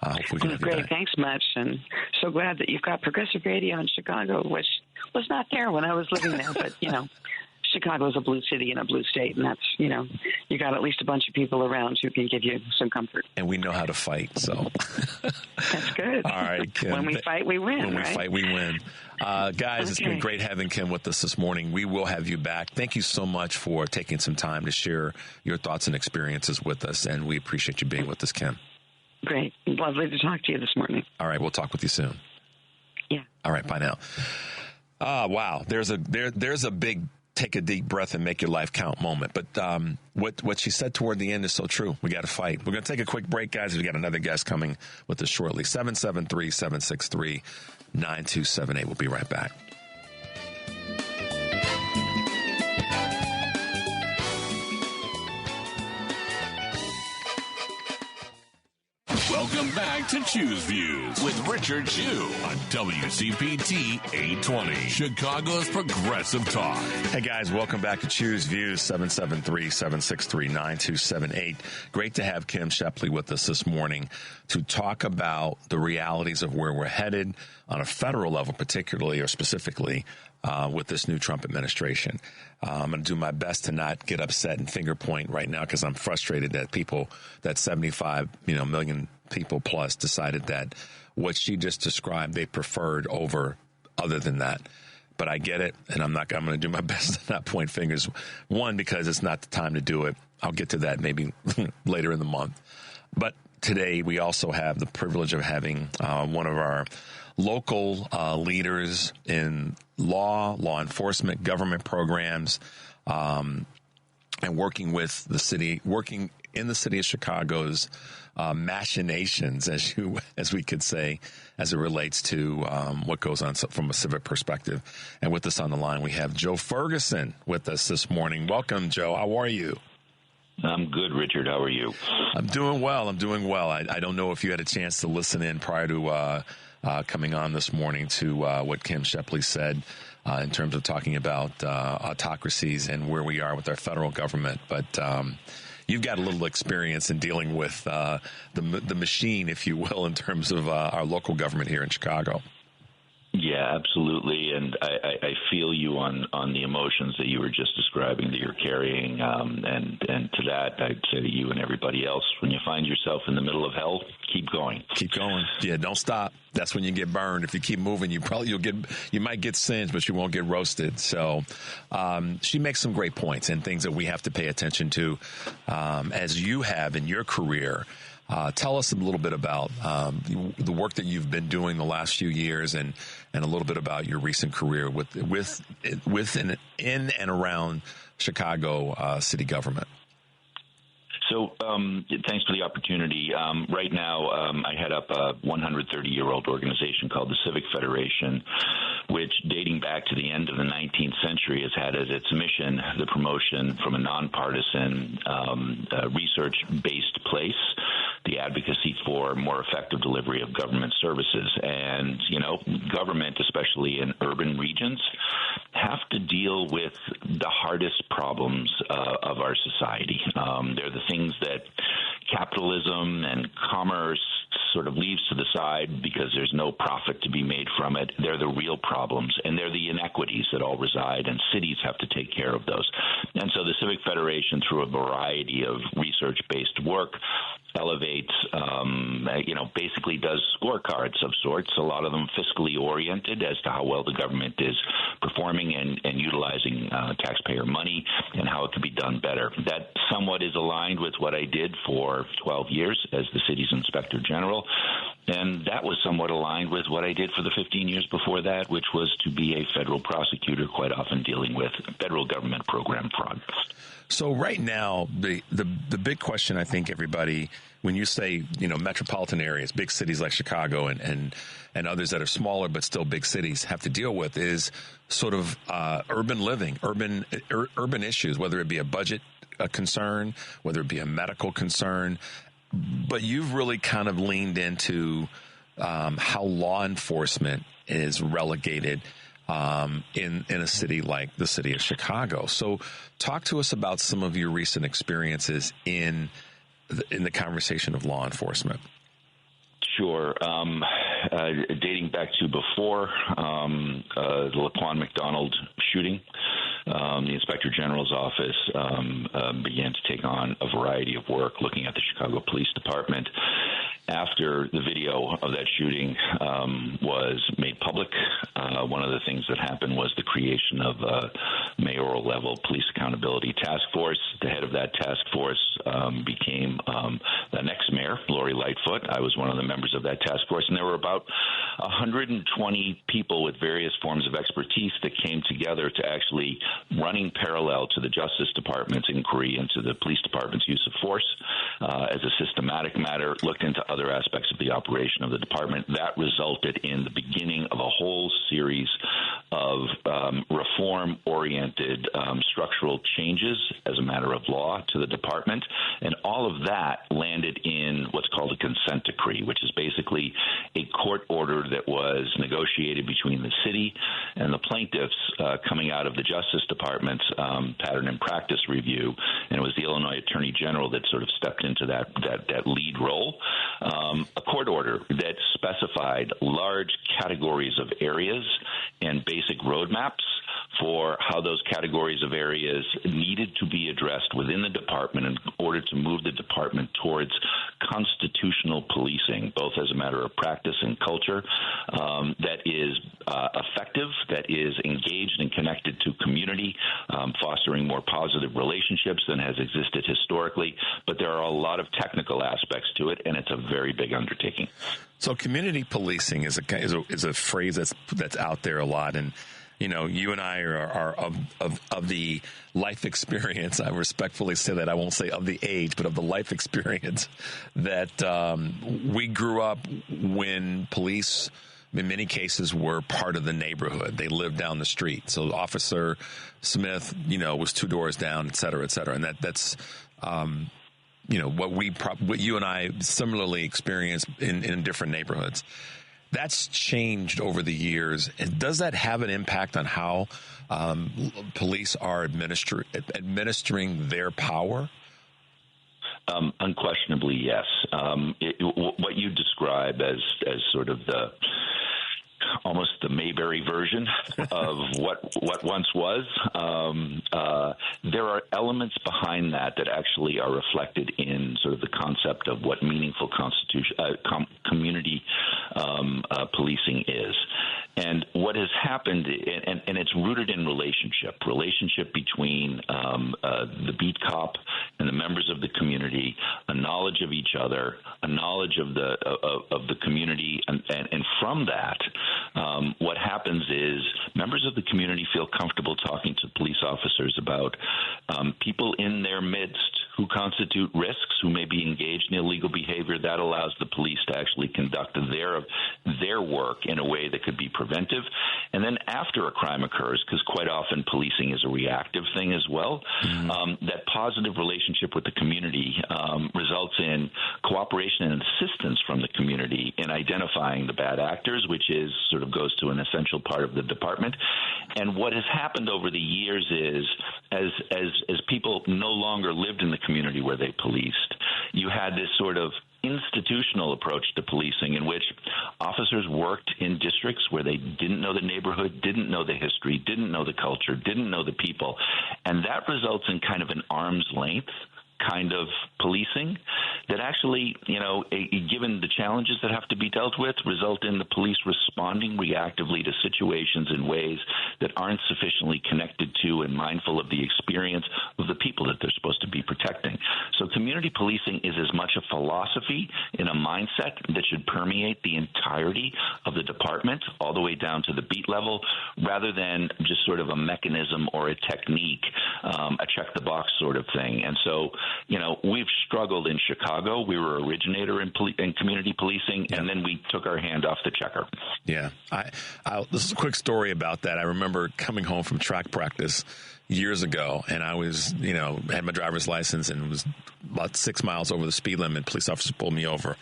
I hope we can have you great. back. Thanks much. And so glad that you've got progressive radio in Chicago, which was not there when I was living there. But, Chicago is a blue city in a blue state, and that's, you got at least a bunch of people around who can give you some comfort. And we know how to fight, so. That's good. All right, Kim. When we fight, we win, When we fight, we win. Guys, It's been great having Kim with us this morning. We will have you back. Thank you so much for taking some time to share your thoughts and experiences with us, and we appreciate you being with us, Kim. Great. Lovely to talk to you this morning. All right, we'll talk with you soon. Yeah. All right, bye now. Wow, there's a big take a deep breath and make your life count moment. But what she said toward the end is so true. We got to fight. We're going to take a quick break, guys. We got another guest coming with us shortly. 773-763-9278. We'll be right back. Welcome back to Choose Views with Richard Chu on WCPT 820, Chicago's Progressive Talk. Hey guys, welcome back to Choose Views, 773-763-9278. Great to have Kim Scheppele with us this morning to talk about the realities of where we're headed on a federal level, particularly or specifically with this new Trump administration. I'm going to do my best to not get upset and finger point right now because I'm frustrated that 75 million people plus decided that what she just described they preferred over other than that. But I get it, and I'm going to do my best to not point fingers. One, because it's not the time to do it. I'll get to that maybe later in the month. But today we also have the privilege of having one of our local leaders in law enforcement, government programs, and working in the city of Chicago's machinations, as we could say, as it relates to what goes on from a civic perspective. And with us on the line, we have Joe Ferguson with us this morning. Welcome, Joe. How are you? I'm good, Richard. How are you? I'm doing well. I don't know if you had a chance to listen in prior to coming on this morning to what Kim Scheppele said in terms of talking about autocracies and where we are with our federal government. But you've got a little experience in dealing with the machine, if you will, in terms of our local government here in Chicago. Yeah, absolutely. And I feel you on the emotions that you were just describing that you're carrying. And to that, I'd say to you and everybody else, when you find yourself in the middle of hell, keep going. Keep going. Yeah, don't stop. That's when you get burned. If you keep moving, you might get singed, but you won't get roasted. So she makes some great points and things that we have to pay attention to, as you have in your career. Tell us a little bit about the work that you've been doing the last few years, and a little bit about your recent career in and around Chicago city government. So thanks for the opportunity. Right now, I head up a 130-year-old organization called the Civic Federation, which, dating back to the end of the 19th century, has had as its mission the promotion from a nonpartisan, research-based place, the advocacy for more effective delivery of government services. And, government, especially in urban regions, have to deal with the hardest problems of our society. They're the things that capitalism and commerce, sort of leaves to the side because there's no profit to be made from it. They're the real problems, and they're the inequities that all reside, and cities have to take care of those. And so the Civic Federation, through a variety of research-based work, elevates, basically does scorecards of sorts, a lot of them fiscally oriented as to how well the government is performing and utilizing taxpayer money and how it could be done better. That somewhat is aligned with what I did for 12 years as the city's inspector general, and that was somewhat aligned with what I did for the 15 years before that, which was to be a federal prosecutor, quite often dealing with federal government program fraud. So right now, the big question, I think, everybody, when you say, metropolitan areas, big cities like Chicago and others that are smaller but still big cities have to deal with is sort of urban living, urban issues, whether it be a budget concern, whether it be a medical concern. But you've really kind of leaned into how law enforcement is relegated in a city like the city of Chicago. So talk to us about some of your recent experiences in the conversation of law enforcement. Sure. Dating back to before the Laquan McDonald shooting, the Inspector General's office began to take on a variety of work looking at the Chicago Police Department. After the video of that shooting was made public, one of the things that happened was the creation of a mayoral-level police accountability task force. The head of that task force became the next mayor, Lori Lightfoot. I was one of the members of that task force, and there were about 120 people with various forms of expertise that came together to actually, running parallel to the Justice Department's inquiry into the police department's use of force as a systematic matter, looked into other aspects of the operation of the department. That resulted in the beginning of a whole series of reform-oriented structural changes as a matter of law to the department, and all of that landed in what's called a consent decree, which is basically a court order that was negotiated between the city and the plaintiffs coming out of the Justice Department's pattern and practice review, and it was the Illinois Attorney General that sort of stepped into that lead role. A court order that specified large categories of areas and basic roadmaps for how those categories of areas needed to be addressed within the department in order to move the department towards constitutional policing, both as a matter of practice and culture, that is effective, that is engaged and connected to community, fostering more positive relationships than has existed historically. But there are a lot of technical aspects to it, and it's a very big undertaking. So community policing is a phrase that's out there a lot, and you and I are of the life experience. I respectfully say that. I won't say of the age, but of the life experience that we grew up when police, in many cases, were part of the neighborhood. They lived down the street. So Officer Smith, was 2 doors down, et cetera, and that's what you and I similarly experienced in different neighborhoods. That's changed over the years. And does that have an impact on how police are administering their power? Unquestionably, yes. What you describe as sort of almost the Mayberry version of what once was. There are elements behind that actually are reflected in sort of the concept of what meaningful community policing is. And what has happened, and it's rooted in relationship between the beat cop and the members of the community, a knowledge of each other, a knowledge of the community, and from that, what happens is members of the community feel comfortable talking to police officers about people in their midst who constitute risks, who may be engaged in illegal behavior. That allows the police to actually conduct their work in a way that could be preventive. And then after a crime occurs, because quite often policing is a reactive thing as well, that positive relationship with the community results in cooperation and assistance from the community in identifying the bad actors, which is sort of goes to an essential part of the department. And what has happened over the years is as people no longer lived in the community where they policed. You had this sort of institutional approach to policing in which officers worked in districts where they didn't know the neighborhood, didn't know the history, didn't know the culture, didn't know the people. And that results in kind of an arm's length kind of policing that actually, given the challenges that have to be dealt with, result in the police responding reactively to situations in ways that aren't sufficiently connected to and mindful of the experience of the people that they're supposed to be protecting. So community policing is as much a philosophy and a mindset that should permeate the entirety of the department all the way down to the beat level, rather than just sort of a mechanism or a technique, a check-the-box sort of thing. And so, we've struggled in Chicago. We were originator in community policing, and then we took our hand off the checker. Yeah. This is a quick story about that. I remember coming home from track practice years ago, and I was, had my driver's license and was about 6 miles over the speed limit. Police officer pulled me over.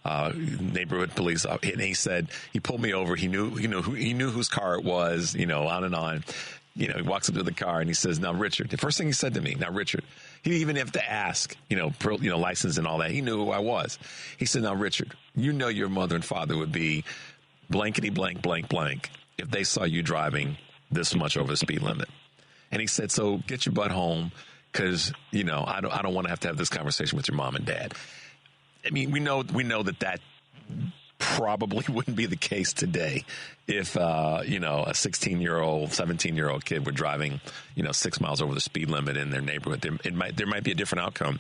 Neighborhood police, and he pulled me over. He knew whose car it was, on and on. He walks up to the car and he says, "Now, Richard," the first thing he said to me, "Now, Richard," he didn't even have to ask, license and all that. He knew who I was. He said, "Now, Richard, your mother and father would be blankety blank, blank, blank if they saw you driving this much over the speed limit." And he said, "So get your butt home, because, I don't want to have this conversation with your mom and dad." I mean, we know that probably wouldn't be the case today if, a 16-year-old, 17-year-old kid were driving, 6 miles over the speed limit in their neighborhood. There might be a different outcome.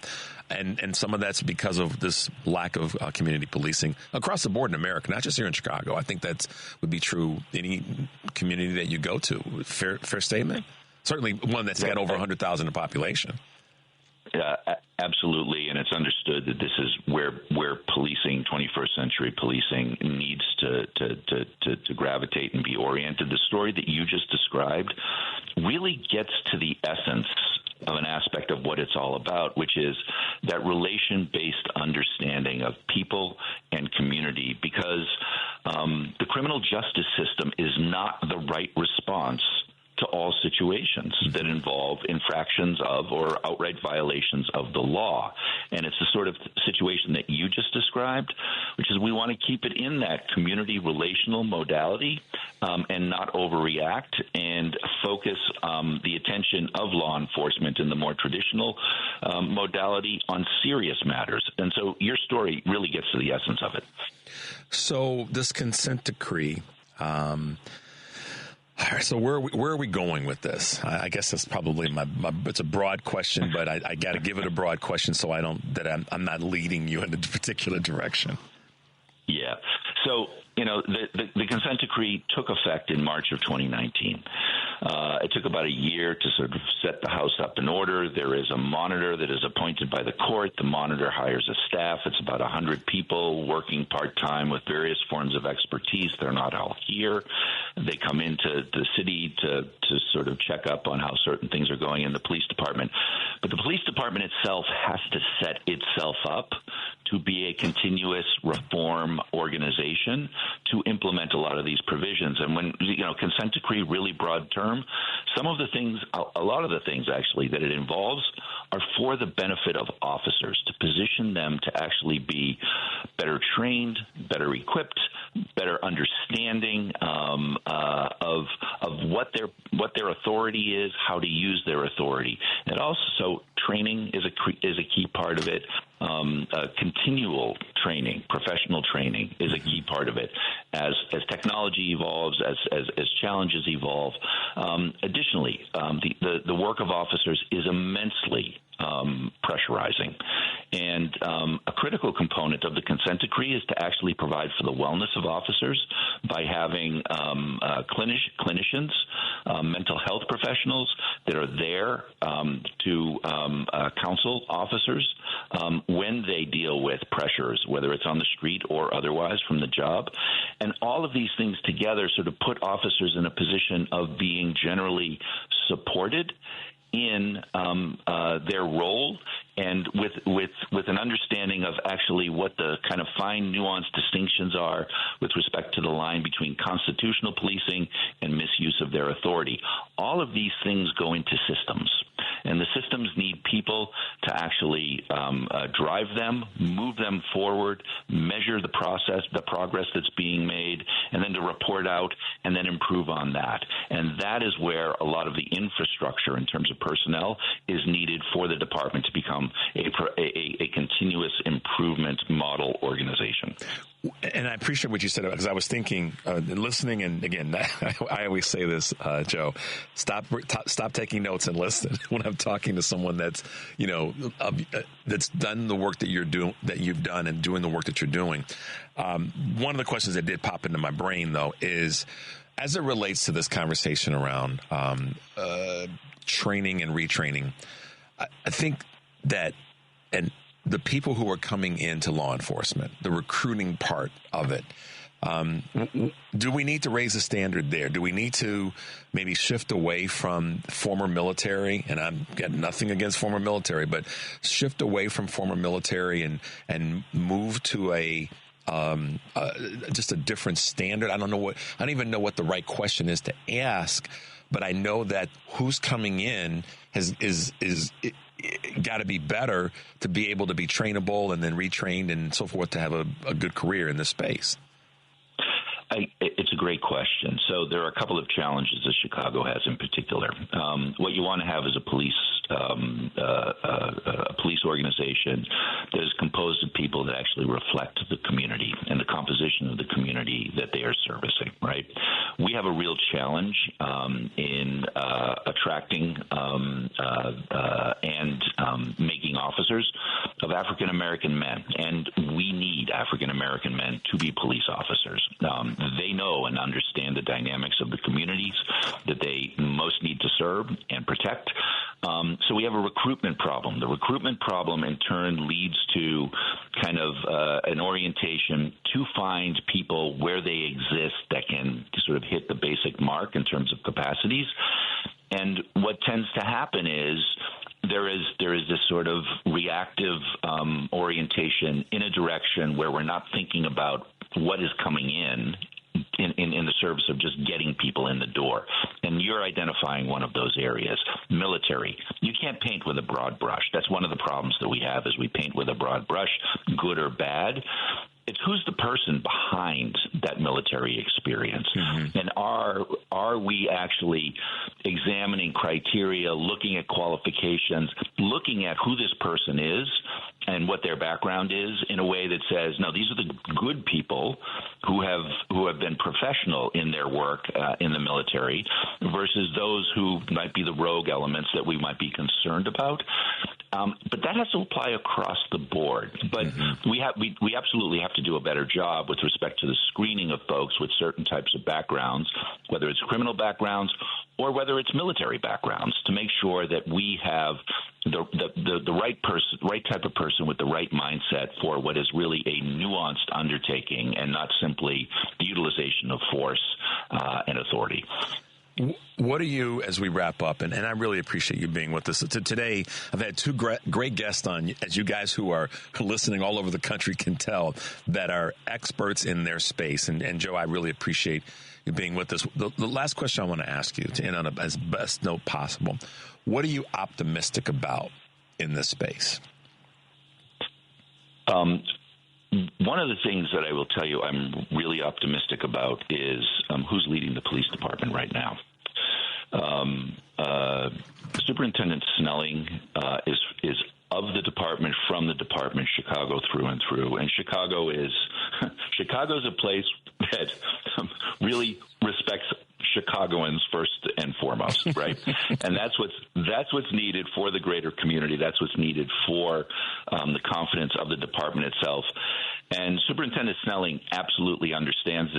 And some of that's because of this lack of community policing across the board in America, not just here in Chicago. I think that would be true any community that you go to. Fair statement? Certainly one that's got over 100,000 in population. Absolutely, and it's understood that this is where policing, 21st century policing, needs to gravitate and be oriented. The story that you just described really gets to the essence of an aspect of what it's all about, which is that relation-based understanding of people and community, because the criminal justice system is not the right response to all situations that involve infractions of or outright violations of the law. And it's the sort of situation that you just described, which is we want to keep it in that community relational modality and not overreact, and focus the attention of law enforcement in the more traditional modality on serious matters. And so your story really gets to the essence of it. So this consent decree, all right, so where are we going with this? I guess that's probably it's a broad question, but I got to give it a broad question so I'm not leading you in a particular direction. Yeah. So, the consent decree took effect in March of 2019. It took about a year to sort of set the House up in order. There is a monitor that is appointed by the court. The monitor hires a staff. It's about 100 people working part-time with various forms of expertise. They're not all here. They come into the city to sort of check up on how certain things are going in the police department. But the police department itself has to set itself up to be a continuous reform organization to implement a lot of these provisions. And when, consent decree, really broad term, a lot of the things actually that it involves are for the benefit of officers, to position them to actually be better trained, better equipped, better understanding of what their authority is, how to use their authority. And also training is a key part of it. Continual training, professional training is a key part of it. As technology evolves, as challenges evolve. Additionally, the work of officers is immensely pressurizing. And a critical component of the consent decree is to actually provide for the wellness of officers by having clinicians, mental health professionals that are there to counsel officers when they deal with pressures, whether it's on the street or otherwise from the job. And all of these things together sort of put officers in a position of being generally supported in their role, and with an understanding of actually what the kind of fine nuanced distinctions are with respect to the line between constitutional policing and misuse of their authority. All of these things go into systems. And the systems need people to actually drive them, move them forward, measure the progress that's being made, and then to report out and then improve on that. And that is where a lot of the infrastructure in terms of personnel is needed for the department to become a continuous improvement model organization. And I appreciate what you said, because I was thinking, listening, and again, I always say this, Joe, stop taking notes and listen when I'm talking to someone that's, that's done the work that you've done and doing the work that you're doing. One of the questions that did pop into my brain, though, is as it relates to this conversation around training and retraining, I think that, and the people who are coming into law enforcement, the recruiting part of it, do we need to raise the standard there? Do we need to maybe shift away from former military? And I've got nothing against former military, but shift away from former military and move to just a different standard. I don't even know what the right question is to ask, but I know that who's coming in is got to be better to be able to be trainable and then retrained and so forth to have a good career in this space. It's a great question. So there are a couple of challenges that Chicago has in particular. What you want to have is a police organization that is composed of people that actually reflect the community and the composition of the community that they are servicing, right? We have a real challenge in attracting and making officers of African-American men, and we need African-American men to be police officers. They know and understand the dynamics of the communities that they most need to serve and protect. So we have a recruitment problem. The recruitment problem, in turn, leads to kind of an orientation to find people where they exist that can sort of hit the basic mark in terms of capacities. And what tends to happen is there is this sort of reactive orientation in a direction where we're not thinking about what is coming in the service of just getting people in the door. And you're identifying one of those areas. Military. You can't paint with a broad brush. That's one of the problems that we have, is we paint with a broad brush, good or bad. It's who's the person behind that military experience. Mm-hmm. And are we actually examining criteria, looking at qualifications, looking at who this person is and what their background is in a way that says, no, these are the good people who have been professional in their work in the military versus those who might be the rogue elements that we might be concerned about. But that has to apply across the board. But mm-hmm. we absolutely have to do a better job with respect to the screening of folks with certain types of backgrounds, whether it's criminal backgrounds or whether it's military backgrounds, to make sure that we have the right person, right type of person with the right mindset for what is really a nuanced undertaking and not simply the utilization of force and authority. What are you, as we wrap up, and I really appreciate you being with us. Today, I've had two great guests on, as you guys who are listening all over the country can tell, that are experts in their space. And Joe, I really appreciate you being with us. The last question I want to ask you, to end on as best note possible, what are you optimistic about in this space? One of the things that I will tell you I'm really optimistic about is who's leading the police department right now. Superintendent Snelling is of the department, from the department, Chicago through and through. And Chicago's a place that really respects Chicagoans first and foremost, right? And that's what's needed for the greater community. That's what's needed for the confidence of the department itself. And Superintendent Snelling absolutely understands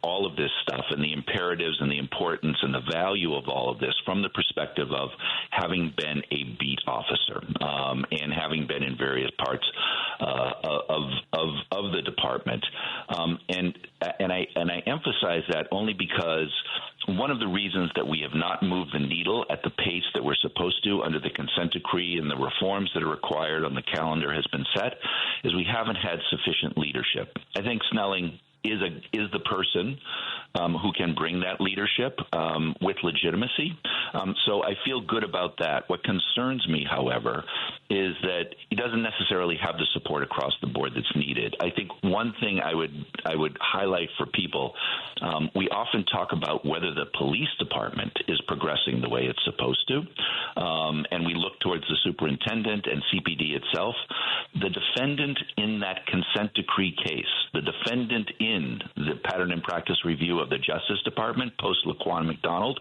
all of this stuff, and the imperatives and the importance and the value of all of this from the perspective of having been a beat officer and having been in various parts of the department. And I emphasize that only because one of the reasons that we have not moved the needle at the pace that we're supposed to under the consent decree and the reforms that are required on the calendar has been set is we haven't had sufficient leadership. I think Snelling is the person who can bring that leadership with legitimacy. So I feel good about that. What concerns me, however, is that he doesn't necessarily have the support across the board that's needed. I think one thing I would highlight for people, we often talk about whether the police department is progressing the way it's supposed to, and we look towards the superintendent and CPD itself. The defendant in that consent decree case, the defendant in the pattern and practice review of the Justice Department post-Laquan McDonald,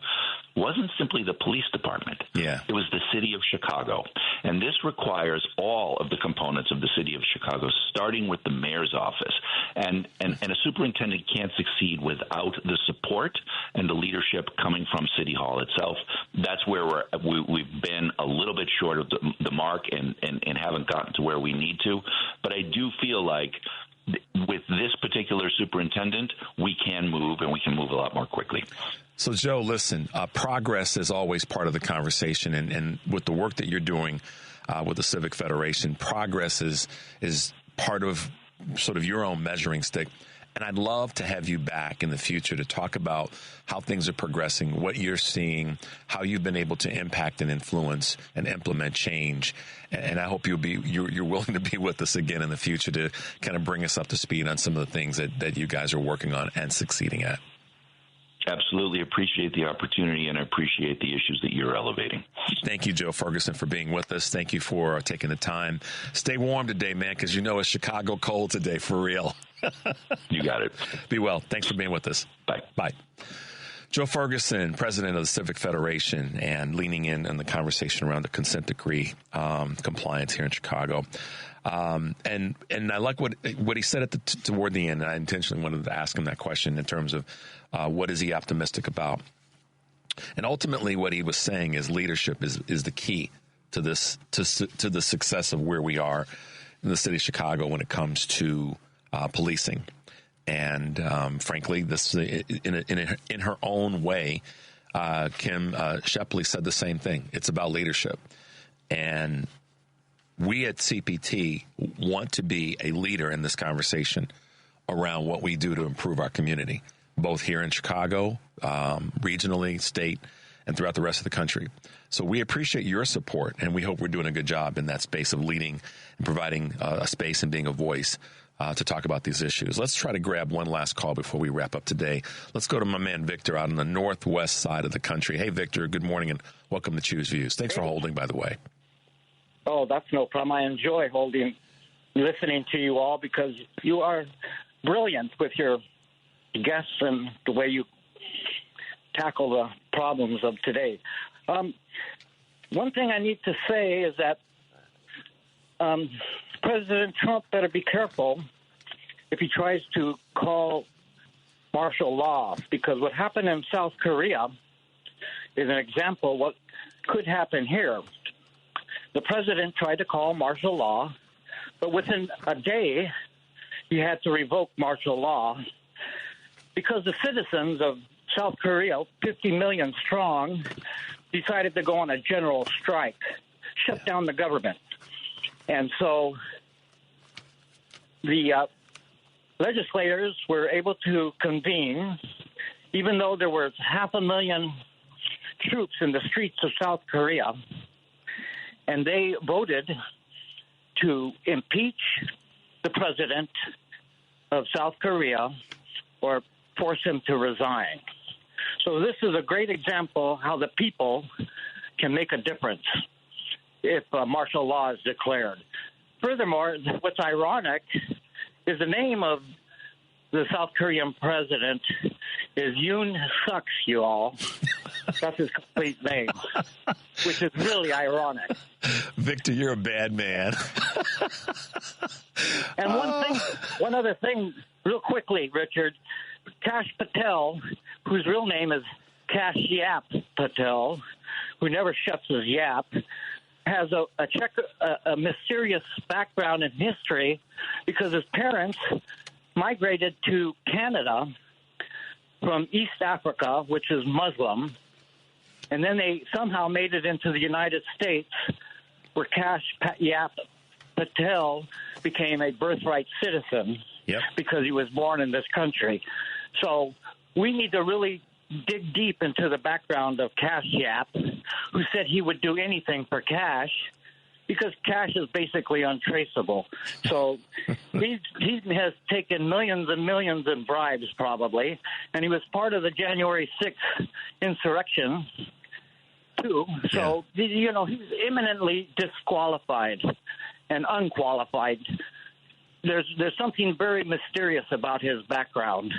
wasn't simply the police department. Yeah. It was the city of Chicago. And this requires all of the components of the city of Chicago, starting with the mayor's office. And a superintendent can't succeed without the support and the leadership coming from City Hall itself. That's where we've been a little bit short of the mark and haven't gotten to where we need to. But I do feel like with this particular superintendent, we can move, and we can move a lot more quickly. So, Joe, listen, progress is always part of the conversation, and with the work that you're doing with the Civic Federation, progress is part of sort of your own measuring stick. And I'd love to have you back in the future to talk about how things are progressing, what you're seeing, how you've been able to impact and influence and implement change. And I hope you're willing to be with us again in the future to kind of bring us up to speed on some of the things that you guys are working on and succeeding at. Absolutely appreciate the opportunity, and I appreciate the issues that you're elevating. Thank you, Joe Ferguson, for being with us. Thank you for taking the time. Stay warm today, man, because it's Chicago cold today, for real. You got it. Be well. Thanks for being with us. Bye. Bye. Joe Ferguson, president of the Civic Federation, and leaning in on the conversation around the consent decree compliance here in Chicago. And I like what he said toward the end. And I intentionally wanted to ask him that question in terms of what is he optimistic about. And ultimately, what he was saying is leadership is the key to this to the success of where we are in the city of Chicago when it comes to policing. And frankly, this in her own way, Kim Scheppele said the same thing. It's about leadership, and we at CPT want to be a leader in this conversation around what we do to improve our community, both here in Chicago, regionally, state, and throughout the rest of the country. So we appreciate your support, and we hope we're doing a good job in that space of leading and providing a space and being a voice to talk about these issues. Let's try to grab one last call before we wrap up today. Let's go to my man Victor out on the northwest side of the country. Hey, Victor, good morning, and welcome to Choose Views. Thanks for holding, by the way. Oh, that's no problem. I enjoy listening to you all because you are brilliant with your guests and the way you tackle the problems of today. One thing I need to say is that President Trump better be careful if he tries to call martial law, because what happened in South Korea is an example of what could happen here. The president tried to call martial law, but within a day, he had to revoke martial law because the citizens of South Korea, 50 million strong, decided to go on a general strike, shut down the government. And so the legislators were able to convene, even though there were 500,000 troops in the streets of South Korea, and they voted to impeach the president of South Korea or force him to resign. So this is a great example how the people can make a difference if martial law is declared. Furthermore, what's ironic is the name of the South Korean president is Yoon Suk, you all. That's his complete name, which is really ironic. Victor, you're a bad man. And one other thing, real quickly, Richard. Kash Patel, whose real name is Kash Yap Patel, who never shuts his yap, has a mysterious background in history because his parents migrated to Canada from East Africa, which is Muslim, and then they somehow made it into the United States, where Kash Yap Patel became a birthright citizen because he was born in this country. So we need to really dig deep into the background of Cash Yap, who said he would do anything for cash, because cash is basically untraceable. So he has taken millions and millions in bribes, probably, and he was part of the January 6th insurrection, too. So, he's eminently disqualified and unqualified. There's something very mysterious about his background.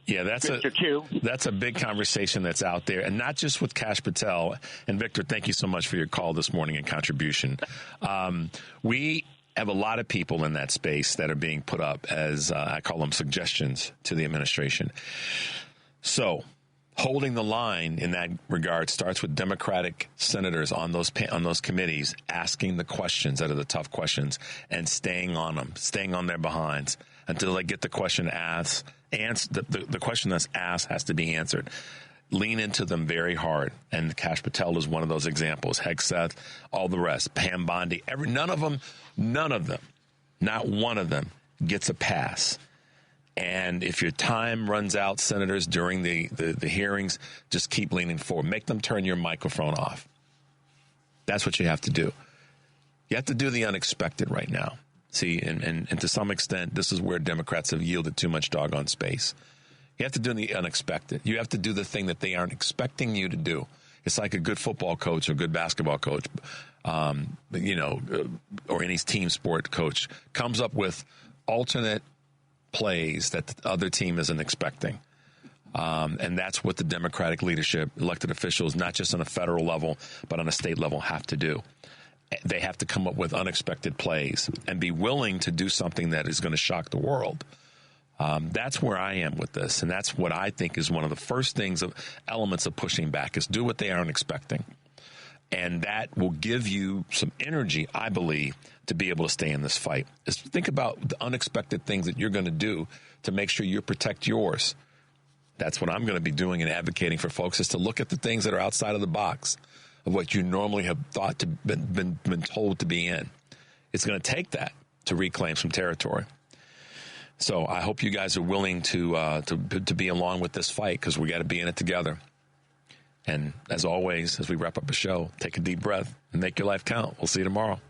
Yeah, that's a big conversation that's out there, and not just with Kash Patel. And Victor, thank you so much for your call this morning and contribution. We have a lot of people in that space that are being put up as, I call them suggestions to the administration. So holding the line in that regard starts with Democratic senators on those committees asking the questions that are the tough questions and staying on them, staying on their behinds until they get the question asked. The question that's asked has to be answered. Lean into them very hard, and Kash Patel is one of those examples. Hegseth, all the rest, Pam Bondi, none of them, not one of them gets a pass. And if your time runs out, senators, during the hearings, just keep leaning forward. Make them turn your microphone off. That's what you have to do. You have to do the unexpected right now. See, and to some extent, this is where Democrats have yielded too much doggone space. You have to do the unexpected. You have to do the thing that they aren't expecting you to do. It's like a good football coach or a good basketball coach, or any team sport coach comes up with alternate plays that the other team isn't expecting. And that's what the Democratic leadership, elected officials, not just on a federal level, but on a state level, have to do. They have to come up with unexpected plays and be willing to do something that is going to shock the world. That's where I am with this. And that's what I think is one of the first elements of pushing back is do what they aren't expecting. And that will give you some energy, I believe, to be able to stay in this fight. Is think about the unexpected things that you're going to do to make sure you protect yours. That's what I'm going to be doing and advocating for folks, is to look at the things that are outside of the box of what you normally have thought to been told to be in. It's going to take that to reclaim some territory. So I hope you guys are willing to be along with this fight, because we got to be in it together. And as always, as we wrap up the show, take a deep breath and make your life count. We'll see you tomorrow.